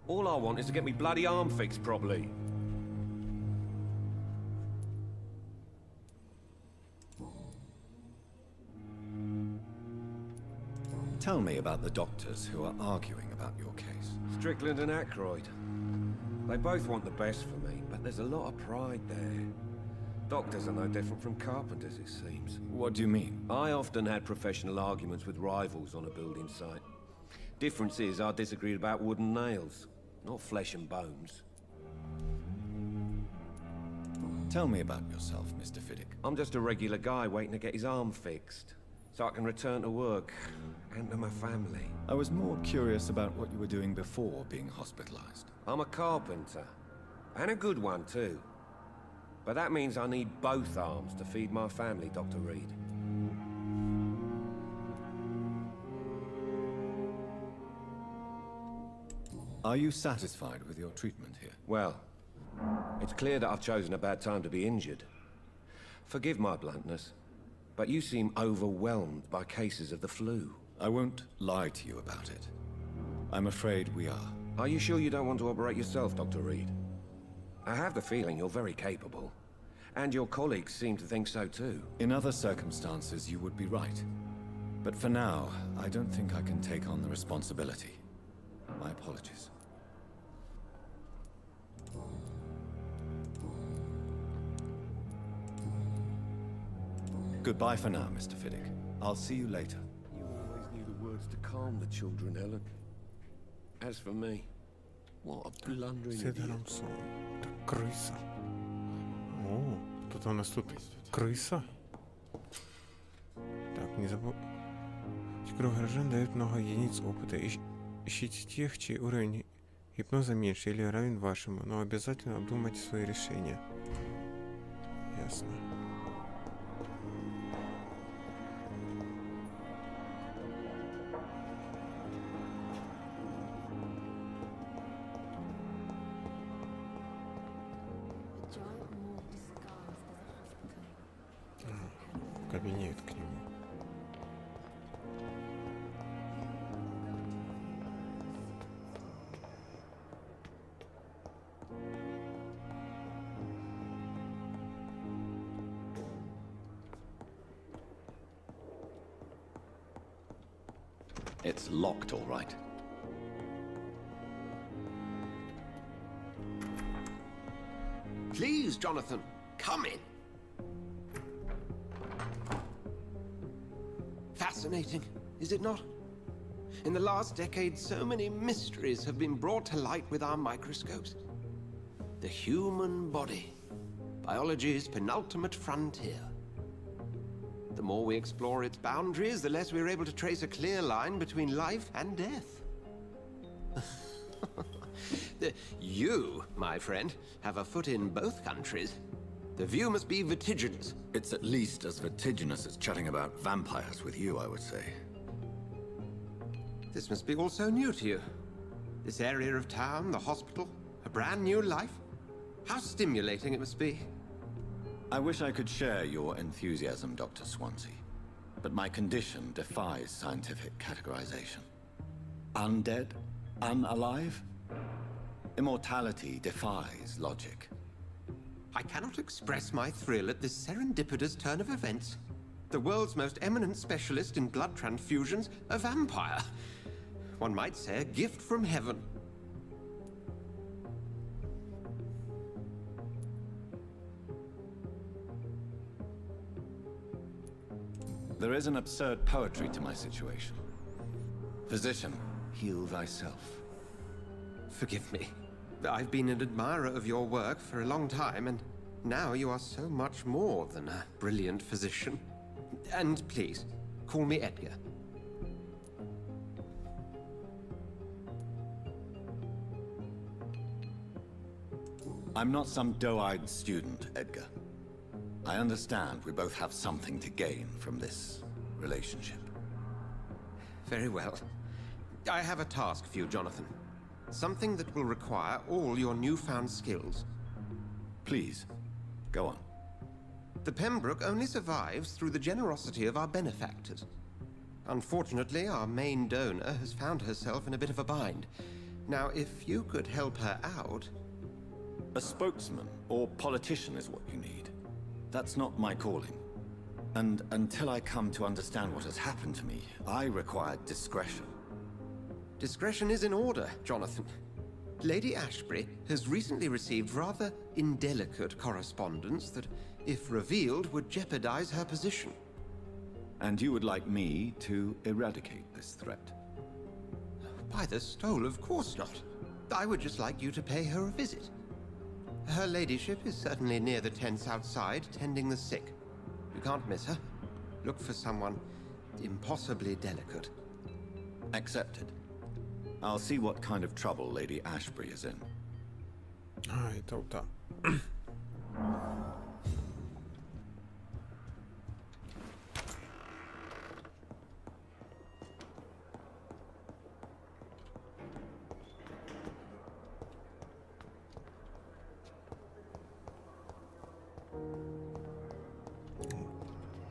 All I want is to get me bloody arm fixed properly. Tell me about the doctors who are arguing about your case. Strickland and Aykroyd. They both want the best for me, but there's a lot of pride there. Doctors are no different from carpenters, it seems. What do you mean? I often had professional arguments with rivals on a building site. Difference is, I disagreed about wooden nails, not flesh and bones. Tell me about yourself, Mr. Fiddick. I'm just a regular guy waiting to get his arm fixed, so I can return to work and to my family. I was more curious about what you were doing before being hospitalized. I'm a carpenter, and a good one too. But that means I need both arms to feed my family, Dr. Reid. Are you satisfied with your treatment here? Well, it's clear that I've chosen a bad time to be injured. Forgive my bluntness, but you seem overwhelmed by cases of the flu. I won't lie to you about it. I'm afraid we are. Are you sure you don't want to operate yourself, Dr. Reid? I have the feeling you're very capable. And your colleagues seem to think so too. In other circumstances, you would be right. But for now, I don't think I can take on the responsibility. My apologies. Goodbye for now, Mr. Fiddick. I'll see you later. You always knew the words to calm the children, Helen. As for me, what a blundering idiot. Сидоромсон. Так, крыса. О, тут у нас тут крыса. Так, не забыл. Игру горожан дает много единиц опыта. Ищите тех, чей уровень гипноза меньше или равен вашему, но обязательно обдумайте свои решения. Ясно. Кабинет к нему. It's locked, all right. Please, Jonathan, come in. Fascinating, is it not? In the last decade, so many mysteries have been brought to light with our microscopes. The human body, biology's penultimate frontier. The more we explore its boundaries, the less we're able to trace a clear line between life and death. You, my friend, have a foot in both countries. The view must be vertiginous. It's at least as vertiginous as chatting about vampires with you, I would say. This must be all so new to you. This area of town, the hospital, a brand new life. How stimulating it must be. I wish I could share your enthusiasm, Dr. Suonsi, but my condition defies scientific categorization. Undead? Unalive? Immortality defies logic. I cannot express my thrill at this serendipitous turn of events. The world's most eminent specialist in blood transfusions, a vampire. One might say a gift from heaven. There is an absurd poetry to my situation. Physician, heal thyself. Forgive me. I've been an admirer of your work for a long time, and now you are so much more than a brilliant physician. And please, call me Edgar. I'm not some doe-eyed student, Edgar. I understand we both have something to gain from this relationship. Very well. I have a task for you, Jonathan. Something that will require all your newfound skills. Please, go on. The Pembroke only survives through the generosity of our benefactors. Unfortunately, our main donor has found herself in a bit of a bind. Now, if you could help her out... A spokesman or politician is what you need. That's not my calling. And until I come to understand what has happened to me, I require discretion. Discretion is in order, Jonathan. Lady Ashbury has recently received rather indelicate correspondence that, if revealed, would jeopardize her position. And you would like me to eradicate this threat? By the stole, of course not. I would just like you to pay her a visit. Her ladyship is certainly near the tents outside, tending the sick. You can't miss her. Look for someone impossibly delicate. Accepted. I'll see what kind of trouble Lady Ashbury is in. Aj, tota.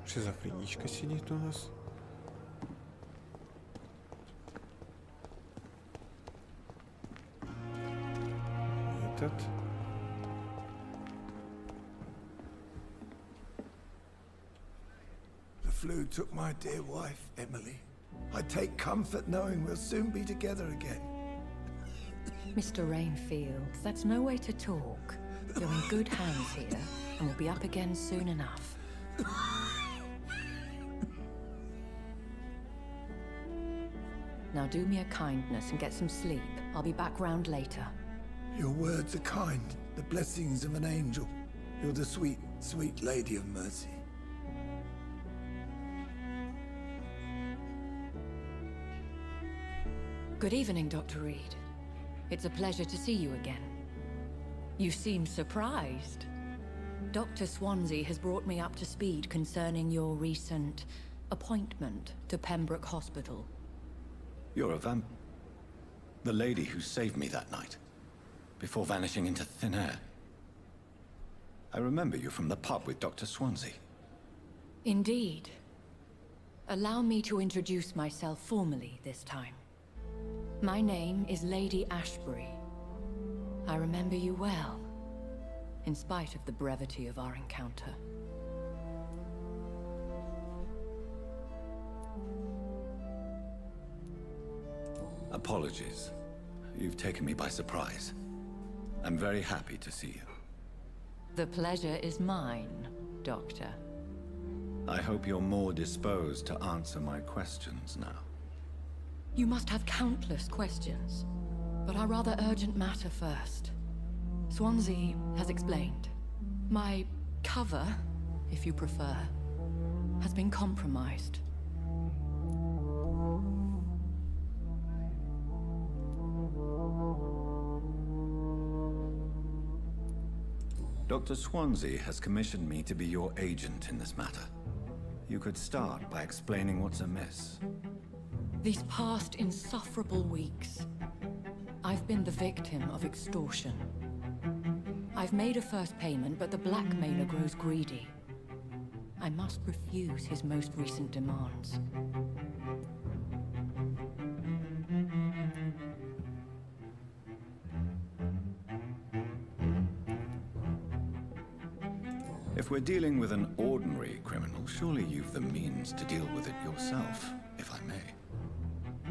Шизофреничка сидит у нас. Этот. The flu took my dear wife, Emily. I take comfort knowing we'll soon be together again. Mr. Rainfield, that's no way to talk. You're in good hands here, and we'll be up again soon enough. Now do me a kindness and get some sleep. I'll be back round later. Your words are kind, the blessings of an angel. You're the sweet, sweet lady of mercy. Good evening, Dr. Reid. It's a pleasure to see you again. You seem surprised. Dr. Suonsi has brought me up to speed concerning your recent appointment to Pembroke Hospital. You're a vamp... The lady who saved me that night, before vanishing into thin air. I remember you from the pub with Dr. Suonsi. Indeed. Allow me to introduce myself formally this time. My name is Lady Ashbury. I remember you well, in spite of the brevity of our encounter. Apologies. You've taken me by surprise. I'm very happy to see you. The pleasure is mine, Doctor. I hope you're more disposed to answer my questions now. You must have countless questions, but our rather urgent matter first. Suonsi has explained. My cover, if you prefer, has been compromised. Dr. Suonsi has commissioned me to be your agent in this matter. You could start by explaining what's amiss. These past insufferable weeks, I've been the victim of extortion. I've made a first payment, but the blackmailer grows greedy. I must refuse his most recent demands. If we're dealing with an ordinary criminal, surely you've the means to deal with it yourself, if I may.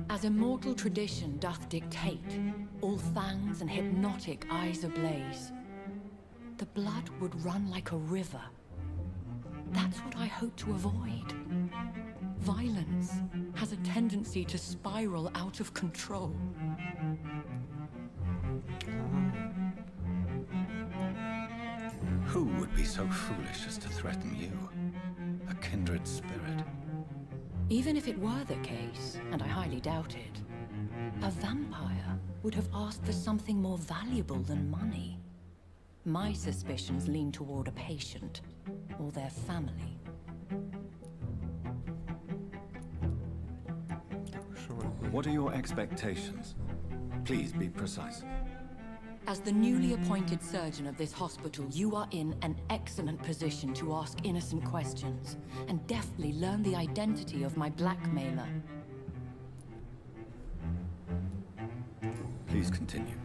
As immortal tradition doth dictate, all fangs and hypnotic eyes ablaze, the blood would run like a river. That's what I hope to avoid. Violence has a tendency to spiral out of control. Who would be so foolish as to threaten you? A kindred spirit. Even if it were the case, and I highly doubt it, a vampire would have asked for something more valuable than money. My suspicions lean toward a patient, or their family. What are your expectations? Please be precise. As the newly appointed surgeon of this hospital, you are in an excellent position to ask innocent questions and deftly learn the identity of my blackmailer. Please continue.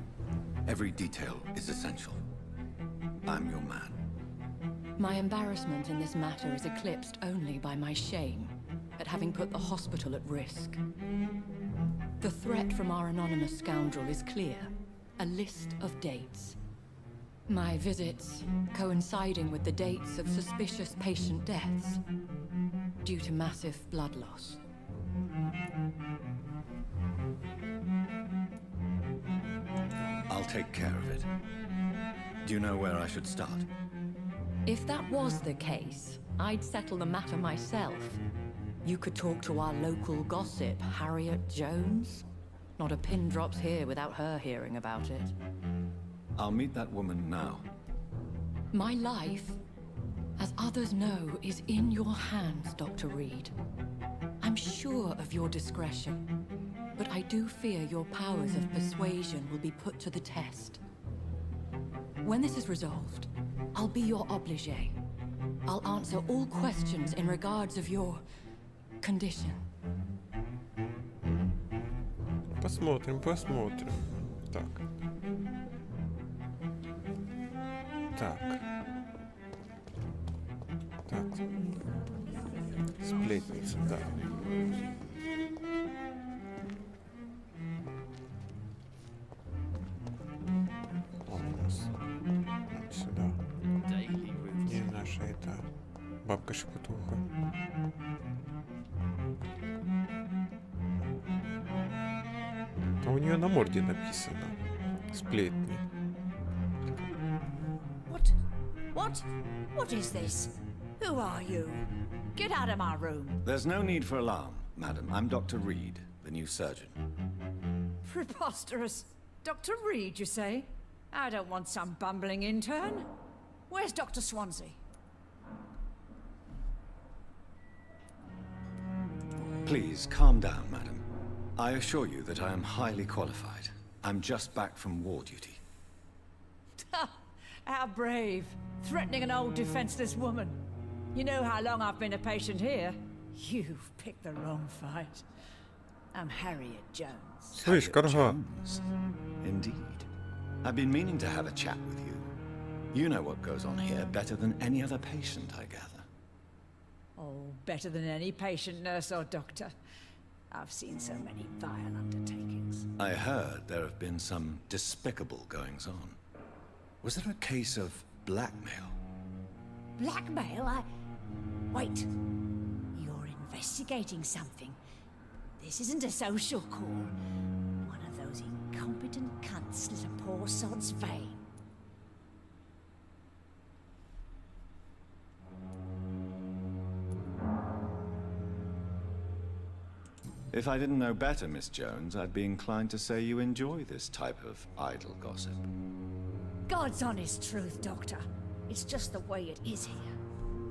Every detail is essential. I'm your man. My embarrassment in this matter is eclipsed only by my shame at having put the hospital at risk. The threat from our anonymous scoundrel is clear. A list of dates. My visits coinciding with the dates of suspicious patient deaths due to massive blood loss. I'll take care of it. Do you know where I should start? If that was the case, I'd settle the matter myself. You could talk to our local gossip, Harriet Jones. Not a pin drops here without her hearing about it. I'll meet that woman now. My life, as others know, is in your hands, Dr. Reid. I'm sure of your discretion, but I do fear your powers of persuasion will be put to the test. When this is resolved, I'll be your obligé. I'll answer all questions in regards of your condition. Посмотрим. Так. Сплетница, да. Он у нас. Сюда. Где наша эта бабка-шепотуха? А у нее на морде написано. Сплетни. What is this? Who are you? Get out of my room. There's no need for alarm, madam. I'm Dr. Reid, the new surgeon. Preposterous. Dr. Reid, you say? I don't want some bumbling intern. Where's Dr. Suonsi? Please, calm down, madam. I assure you that I am highly qualified. I'm just back from war duty. How brave. Threatening an old defenseless woman. You know how long I've been a patient here? You've picked the wrong fight. I'm Harriet Jones. Слышь, Карга. Indeed. I've been meaning to have a chat with you. You know what goes on here better than any other patient, I gather. Oh, better than any patient, nurse or doctor. I've seen so many vile undertakings. I heard there have been some despicable goings-on. Was there a case of blackmail? Blackmail? Wait. You're investigating something. This isn't a social call. One of those incompetent cunts slit a poor sod's vein. If I didn't know better, Miss Jones, I'd be inclined to say you enjoy this type of idle gossip. God's honest truth, Doctor. It's just the way it is here.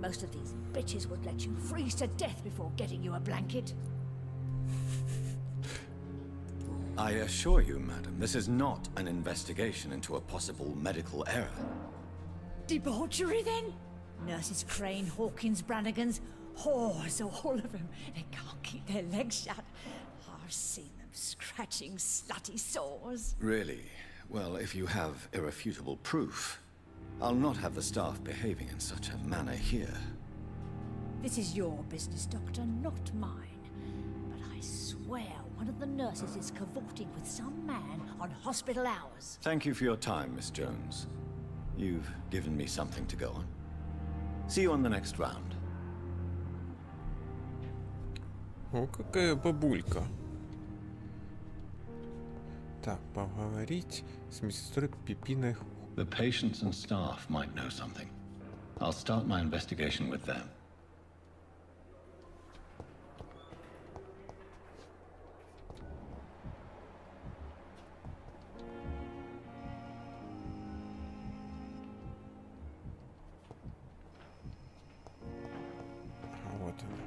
Most of these bitches would let you freeze to death before getting you a blanket. I assure you, madam, this is not an investigation into a possible medical error. Debauchery, then? Nurses Crane, Hawkins, Brannigans, whores, all of them. They can't keep their legs shut. I've seen them scratching slutty sores. Really? Well, if you have irrefutable proof, I'll not have the staff behaving in such a manner here. This is your business, Doctor, not mine. But I swear one of the nurses is cavorting with some man on hospital hours. Thank you for your time, Miss Jones. You've given me something to go on. See you on the next round. О, какая бабулька. Так, поговорить с медсестрой Пипиной. The patients and staff might know something. I'll start my investigation with them. Вот она.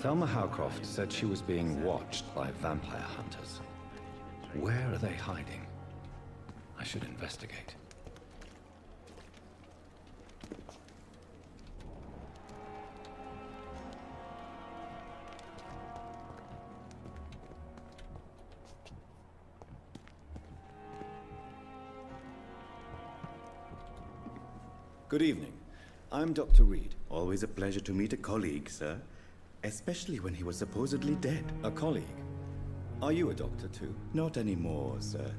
Thelma Howcroft said she was being watched by vampire hunters. Where are they hiding? I should investigate. Good evening. I'm Dr. Reid. Always a pleasure to meet a colleague, sir. Especially when he was supposedly dead. A colleague? Are you a doctor too? Not anymore, sir.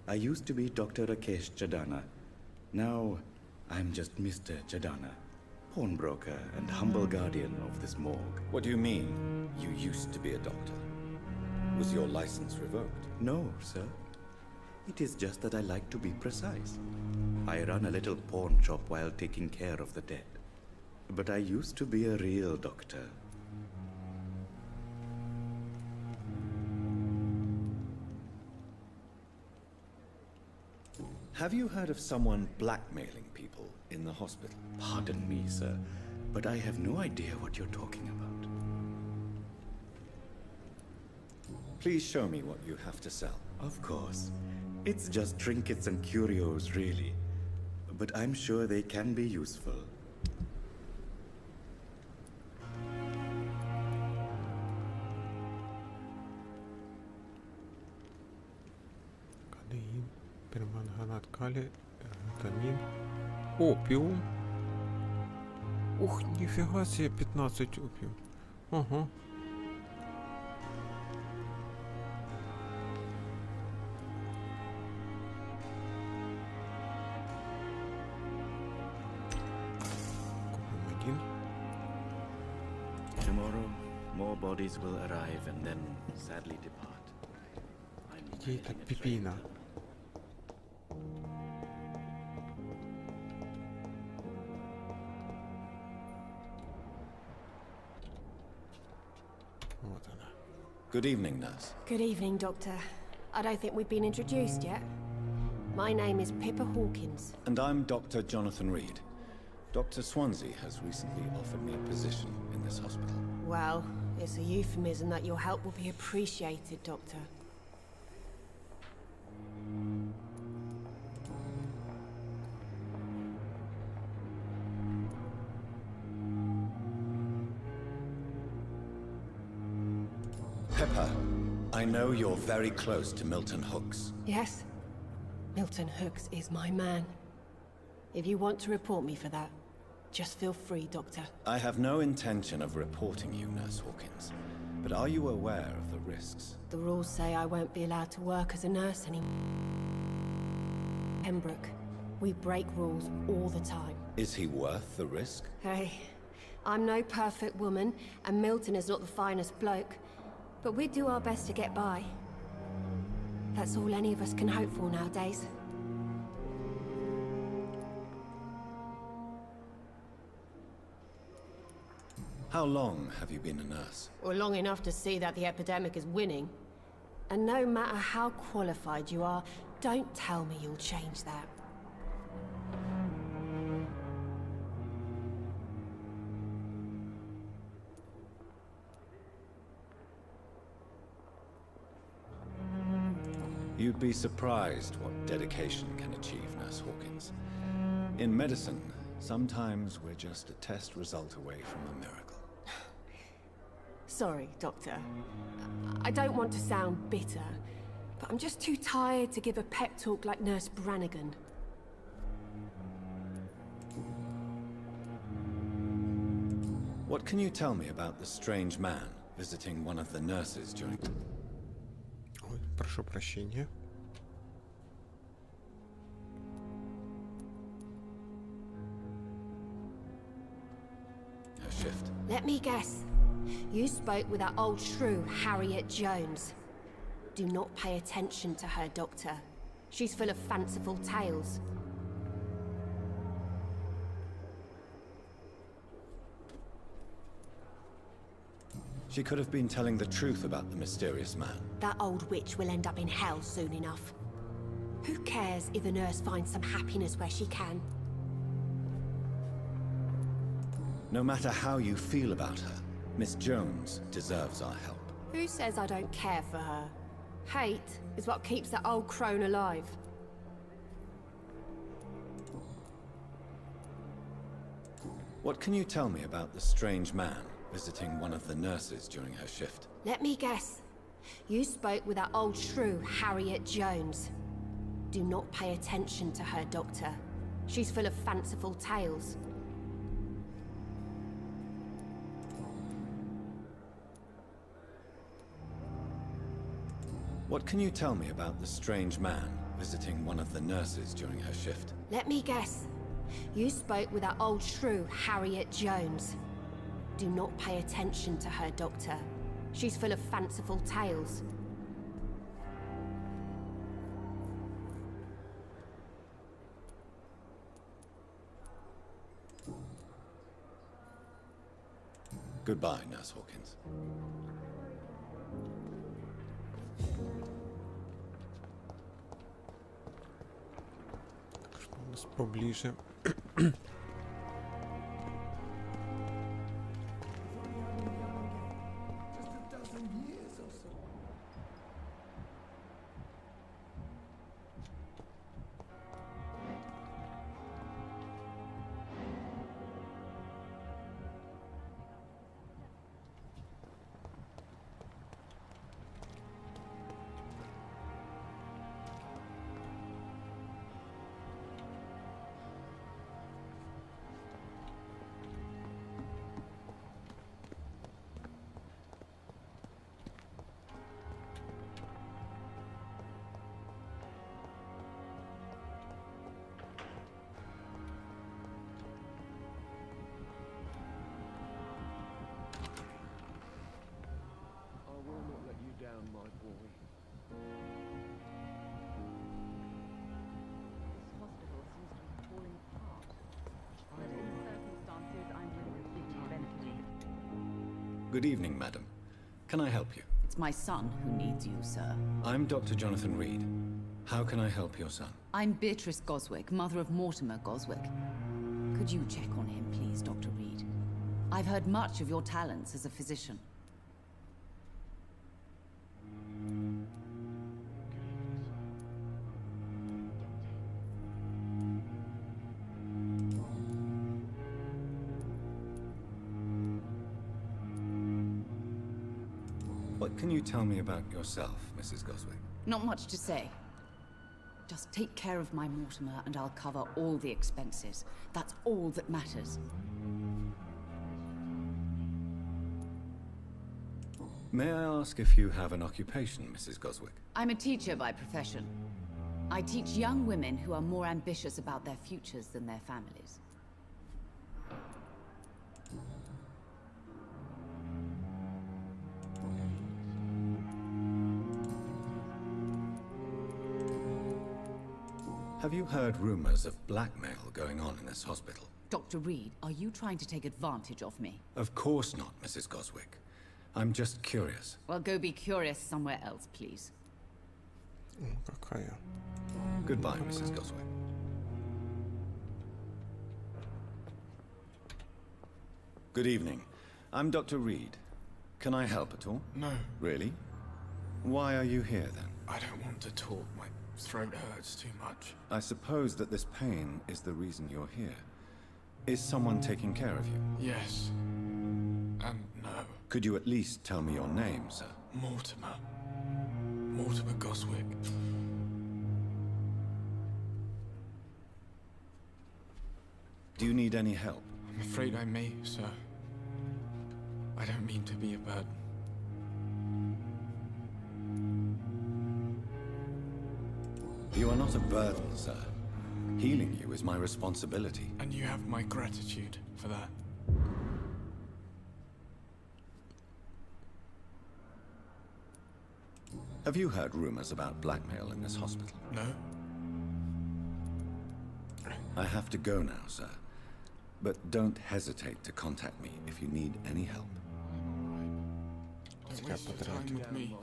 I used to be Dr. Rakesh Chadana. Now, I'm just Mr. Chadana, pawnbroker and humble guardian of this morgue. What do you mean, you used to be a doctor? Was your license revoked? No, sir. It is just that I like to be precise. I run a little pawn shop while taking care of the dead. But I used to be a real doctor. Have you heard of someone blackmailing people in the hospital? Pardon me, sir, but I have no idea what you're talking about. Please show me what you have to sell. Of course. It's just trinkets and curios, really. But I'm sure they can be useful. Кадеин, перманганат калия, витамин, опиум. Ух, нифига себе, 15 опиум. Ага. Купим один. Tomorrow, more bodies will arrive and then sadly depart. Где эта пипина? Вот она. Good evening, nurse. Good evening, Doctor. I don't think we've been introduced yet. My name is Pippa Hawkins. And I'm Dr. Jonathan Reid. Dr. Suonsi has recently offered me a position in this hospital. Well, it's a euphemism that your help will be appreciated, Doctor. Pippa, I know you're very close to Milton Hooks. Yes? Milton Hooks is my man. If you want to report me for that, just feel free, Doctor. I have no intention of reporting you, Nurse Hawkins. But are you aware of the risks? The rules say I won't be allowed to work as a nurse anymore. Pembroke, we break rules all the time. Is he worth the risk? Hey, I'm no perfect woman, and Milton is not the finest bloke. But we do our best to get by. That's all any of us can hope for nowadays. How long have you been a nurse? Well, long enough to see that the epidemic is winning. And no matter how qualified you are, don't tell me you'll change that. You'd be surprised what dedication can achieve, Nurse Hawkins. In medicine, sometimes we're just a test result away from a miracle. Sorry, Doctor. I don't want to sound bitter, but I'm just too tired to give a pep talk like Nurse Brannigan. What can you tell me about the strange man visiting one of the nurses during... Ой, прошу прощения. Her shift. Let me guess. You spoke with that old shrew, Harriet Jones. Do not pay attention to her, Doctor. She's full of fanciful tales. She could have been telling the truth about the mysterious man. That old witch will end up in hell soon enough. Who cares if a nurse finds some happiness where she can? No matter how you feel about her, Miss Jones deserves our help. Who says I don't care for her? Hate is what keeps that old crone alive. What can you tell me about the strange man visiting one of the nurses during her shift? Let me guess. You spoke with that old shrew, Harriet Jones. Do not pay attention to her, Doctor. She's full of fanciful tales. What can you tell me about the strange man visiting one of the nurses during her shift? Let me guess. You spoke with that old shrew, Harriet Jones. Do not pay attention to her, Doctor. She's full of fanciful tales. Goodbye, Nurse Hawkins. Что у нас поближе? Good evening, madam. Can I help you? It's my son who needs you, sir. I'm Dr. Jonathan Reid. How can I help your son? I'm Beatrice Goswick, mother of Mortimer Goswick. Could you check on him, please, Dr. Reid? I've heard much of your talents as a physician. What can you tell me about yourself, Mrs. Goswick? Not much to say. Just take care of my Mortimer and I'll cover all the expenses. That's all that matters. May I ask if you have an occupation, Mrs. Goswick? I'm a teacher by profession. I teach young women who are more ambitious about their futures than their families. Have you heard rumors of blackmail going on in this hospital? Dr. Reid, are you trying to take advantage of me? Of course not, Mrs. Goswick. I'm just curious. Well, go be curious somewhere else, please. Какая? Goodbye, Mrs. Goswick. Good evening. I'm Dr. Reid. Can I help at all? No. Really? Why are you here then? I don't want want to talk. My throat hurts too much. I suppose that this pain is the reason you're here. Is someone taking care of you? Yes. And no. Could you at least tell me your name, sir? Mortimer. Mortimer Goswick. Do you need any help? I'm afraid I may, sir. I don't mean to be a burden. You are not a burden, sir. Healing you is my responsibility. And you have my gratitude for that. Have you heard rumors about blackmail in this hospital? No. I have to go now, sir. But don't hesitate to contact me if you need any help. Don't waste your time with me.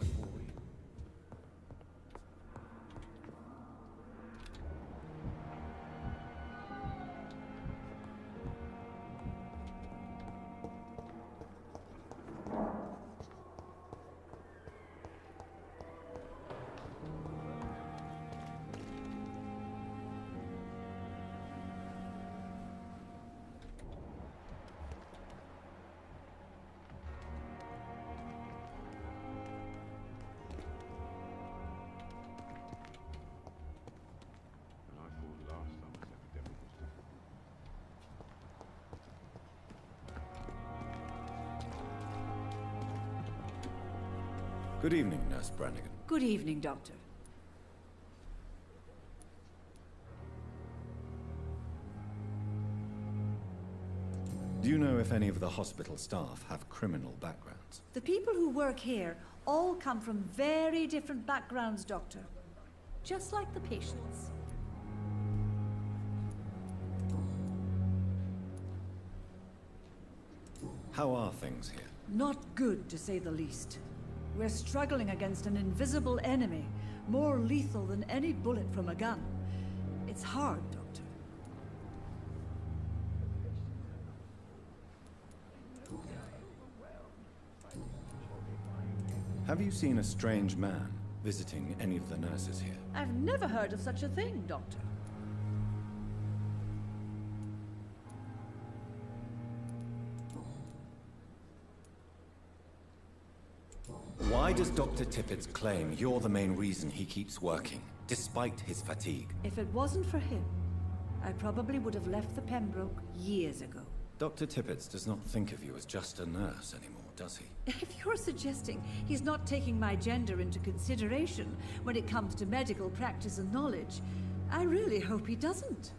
Good evening, Nurse Brannigan. Good evening, Doctor. Do you know if any of the hospital staff have criminal backgrounds? The people who work here all come from very different backgrounds, Doctor. Just like the patients. How are things here? Not good, to say the least. We're struggling against an invisible enemy, more lethal than any bullet from a gun. It's hard, Doctor. Have you seen a strange man visiting any of the nurses here? I've never heard of such a thing, Doctor. Why does Dr. Tippett claim you're the main reason he keeps working, despite his fatigue? If it wasn't for him, I probably would have left the Pembroke years ago. Dr. Tippett does not think of you as just a nurse anymore, does he? If you're suggesting he's not taking my gender into consideration when it comes to medical practice and knowledge, I really hope he doesn't.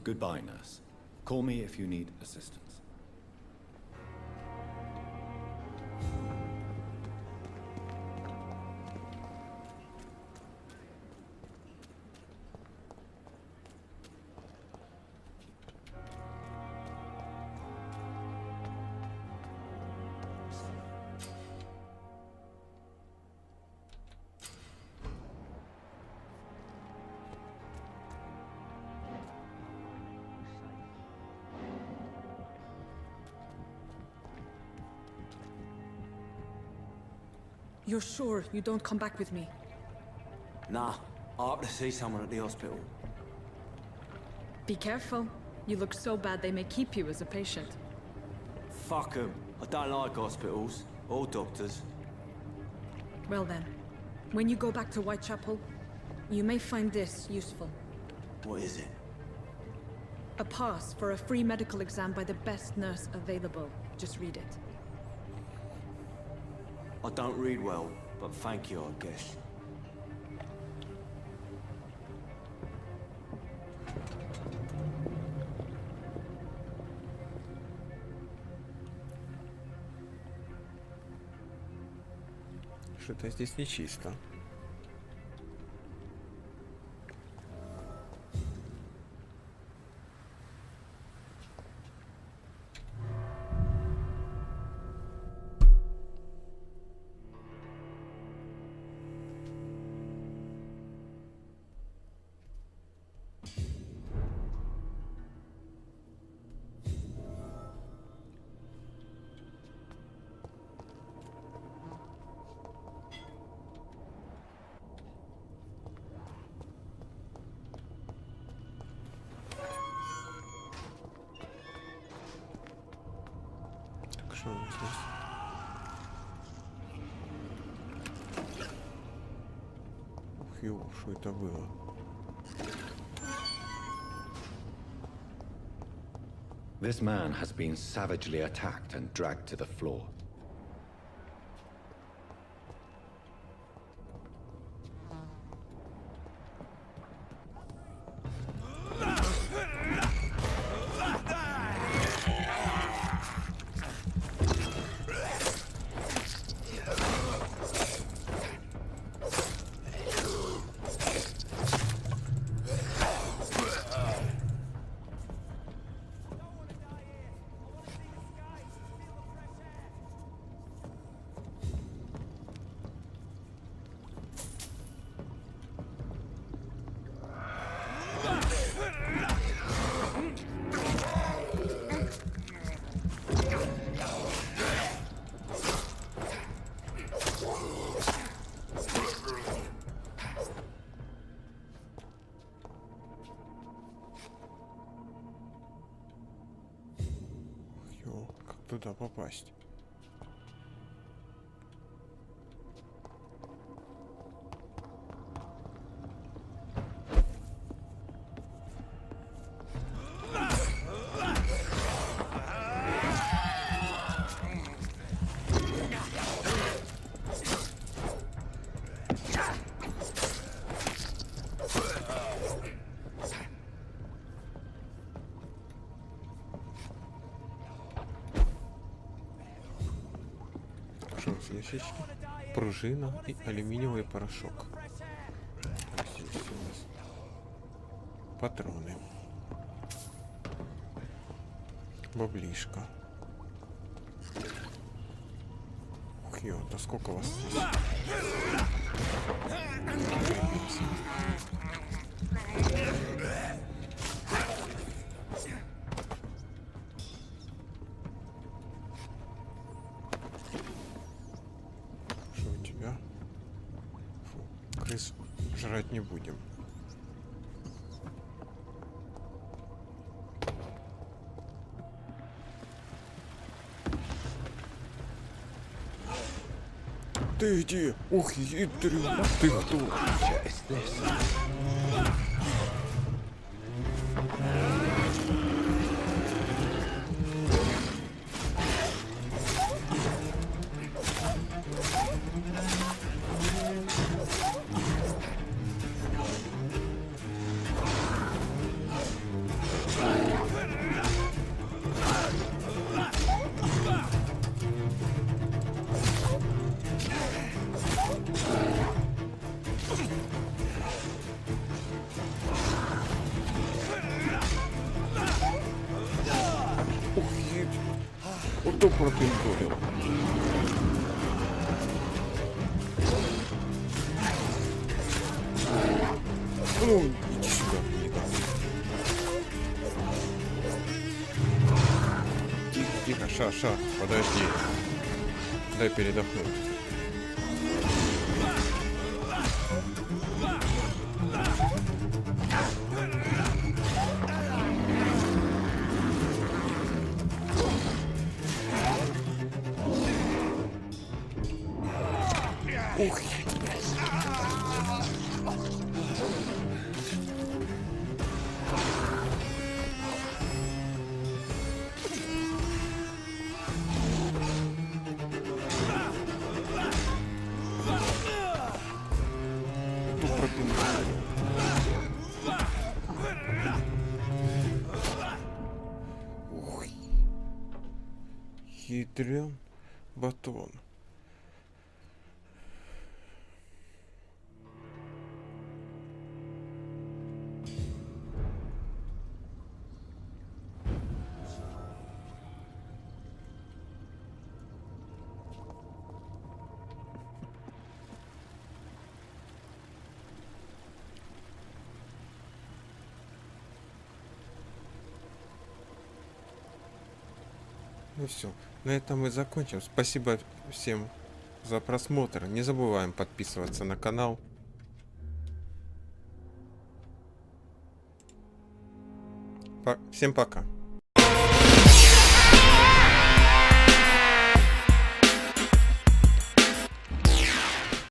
Goodbye, nurse. Call me if you need assistance. You're sure you don't come back with me? Nah, I have to see someone at the hospital. Be careful. You look so bad they may keep you as a patient. Fuck 'em. I don't like hospitals, or doctors. Well then, when you go back to Whitechapel, you may find this useful. What is it? A pass for a free medical exam by the best nurse available. Just read it. I don't read well, but thank you, I guess. Что-то здесь нечисто. Ё, что это было? This man has been savagely attacked and dragged to the floor. Ё, как туда попасть? Ящички, пружина и алюминиевый порошок. Так, здесь у нас патроны, баблишка. Ух, ё, да сколько вас здесь? Крыс жрать не будем. Ты иди! Ух, ядрю! Ты кто? Кто пропинтурил? Ну, иди сюда, гнида. Тихо, тихо, ша, подожди. Дай передохнуть. Ух. Ух. Ядрен батон. Ну все, на этом мы закончим. Спасибо всем за просмотр. Не забываем подписываться на канал. Всем пока.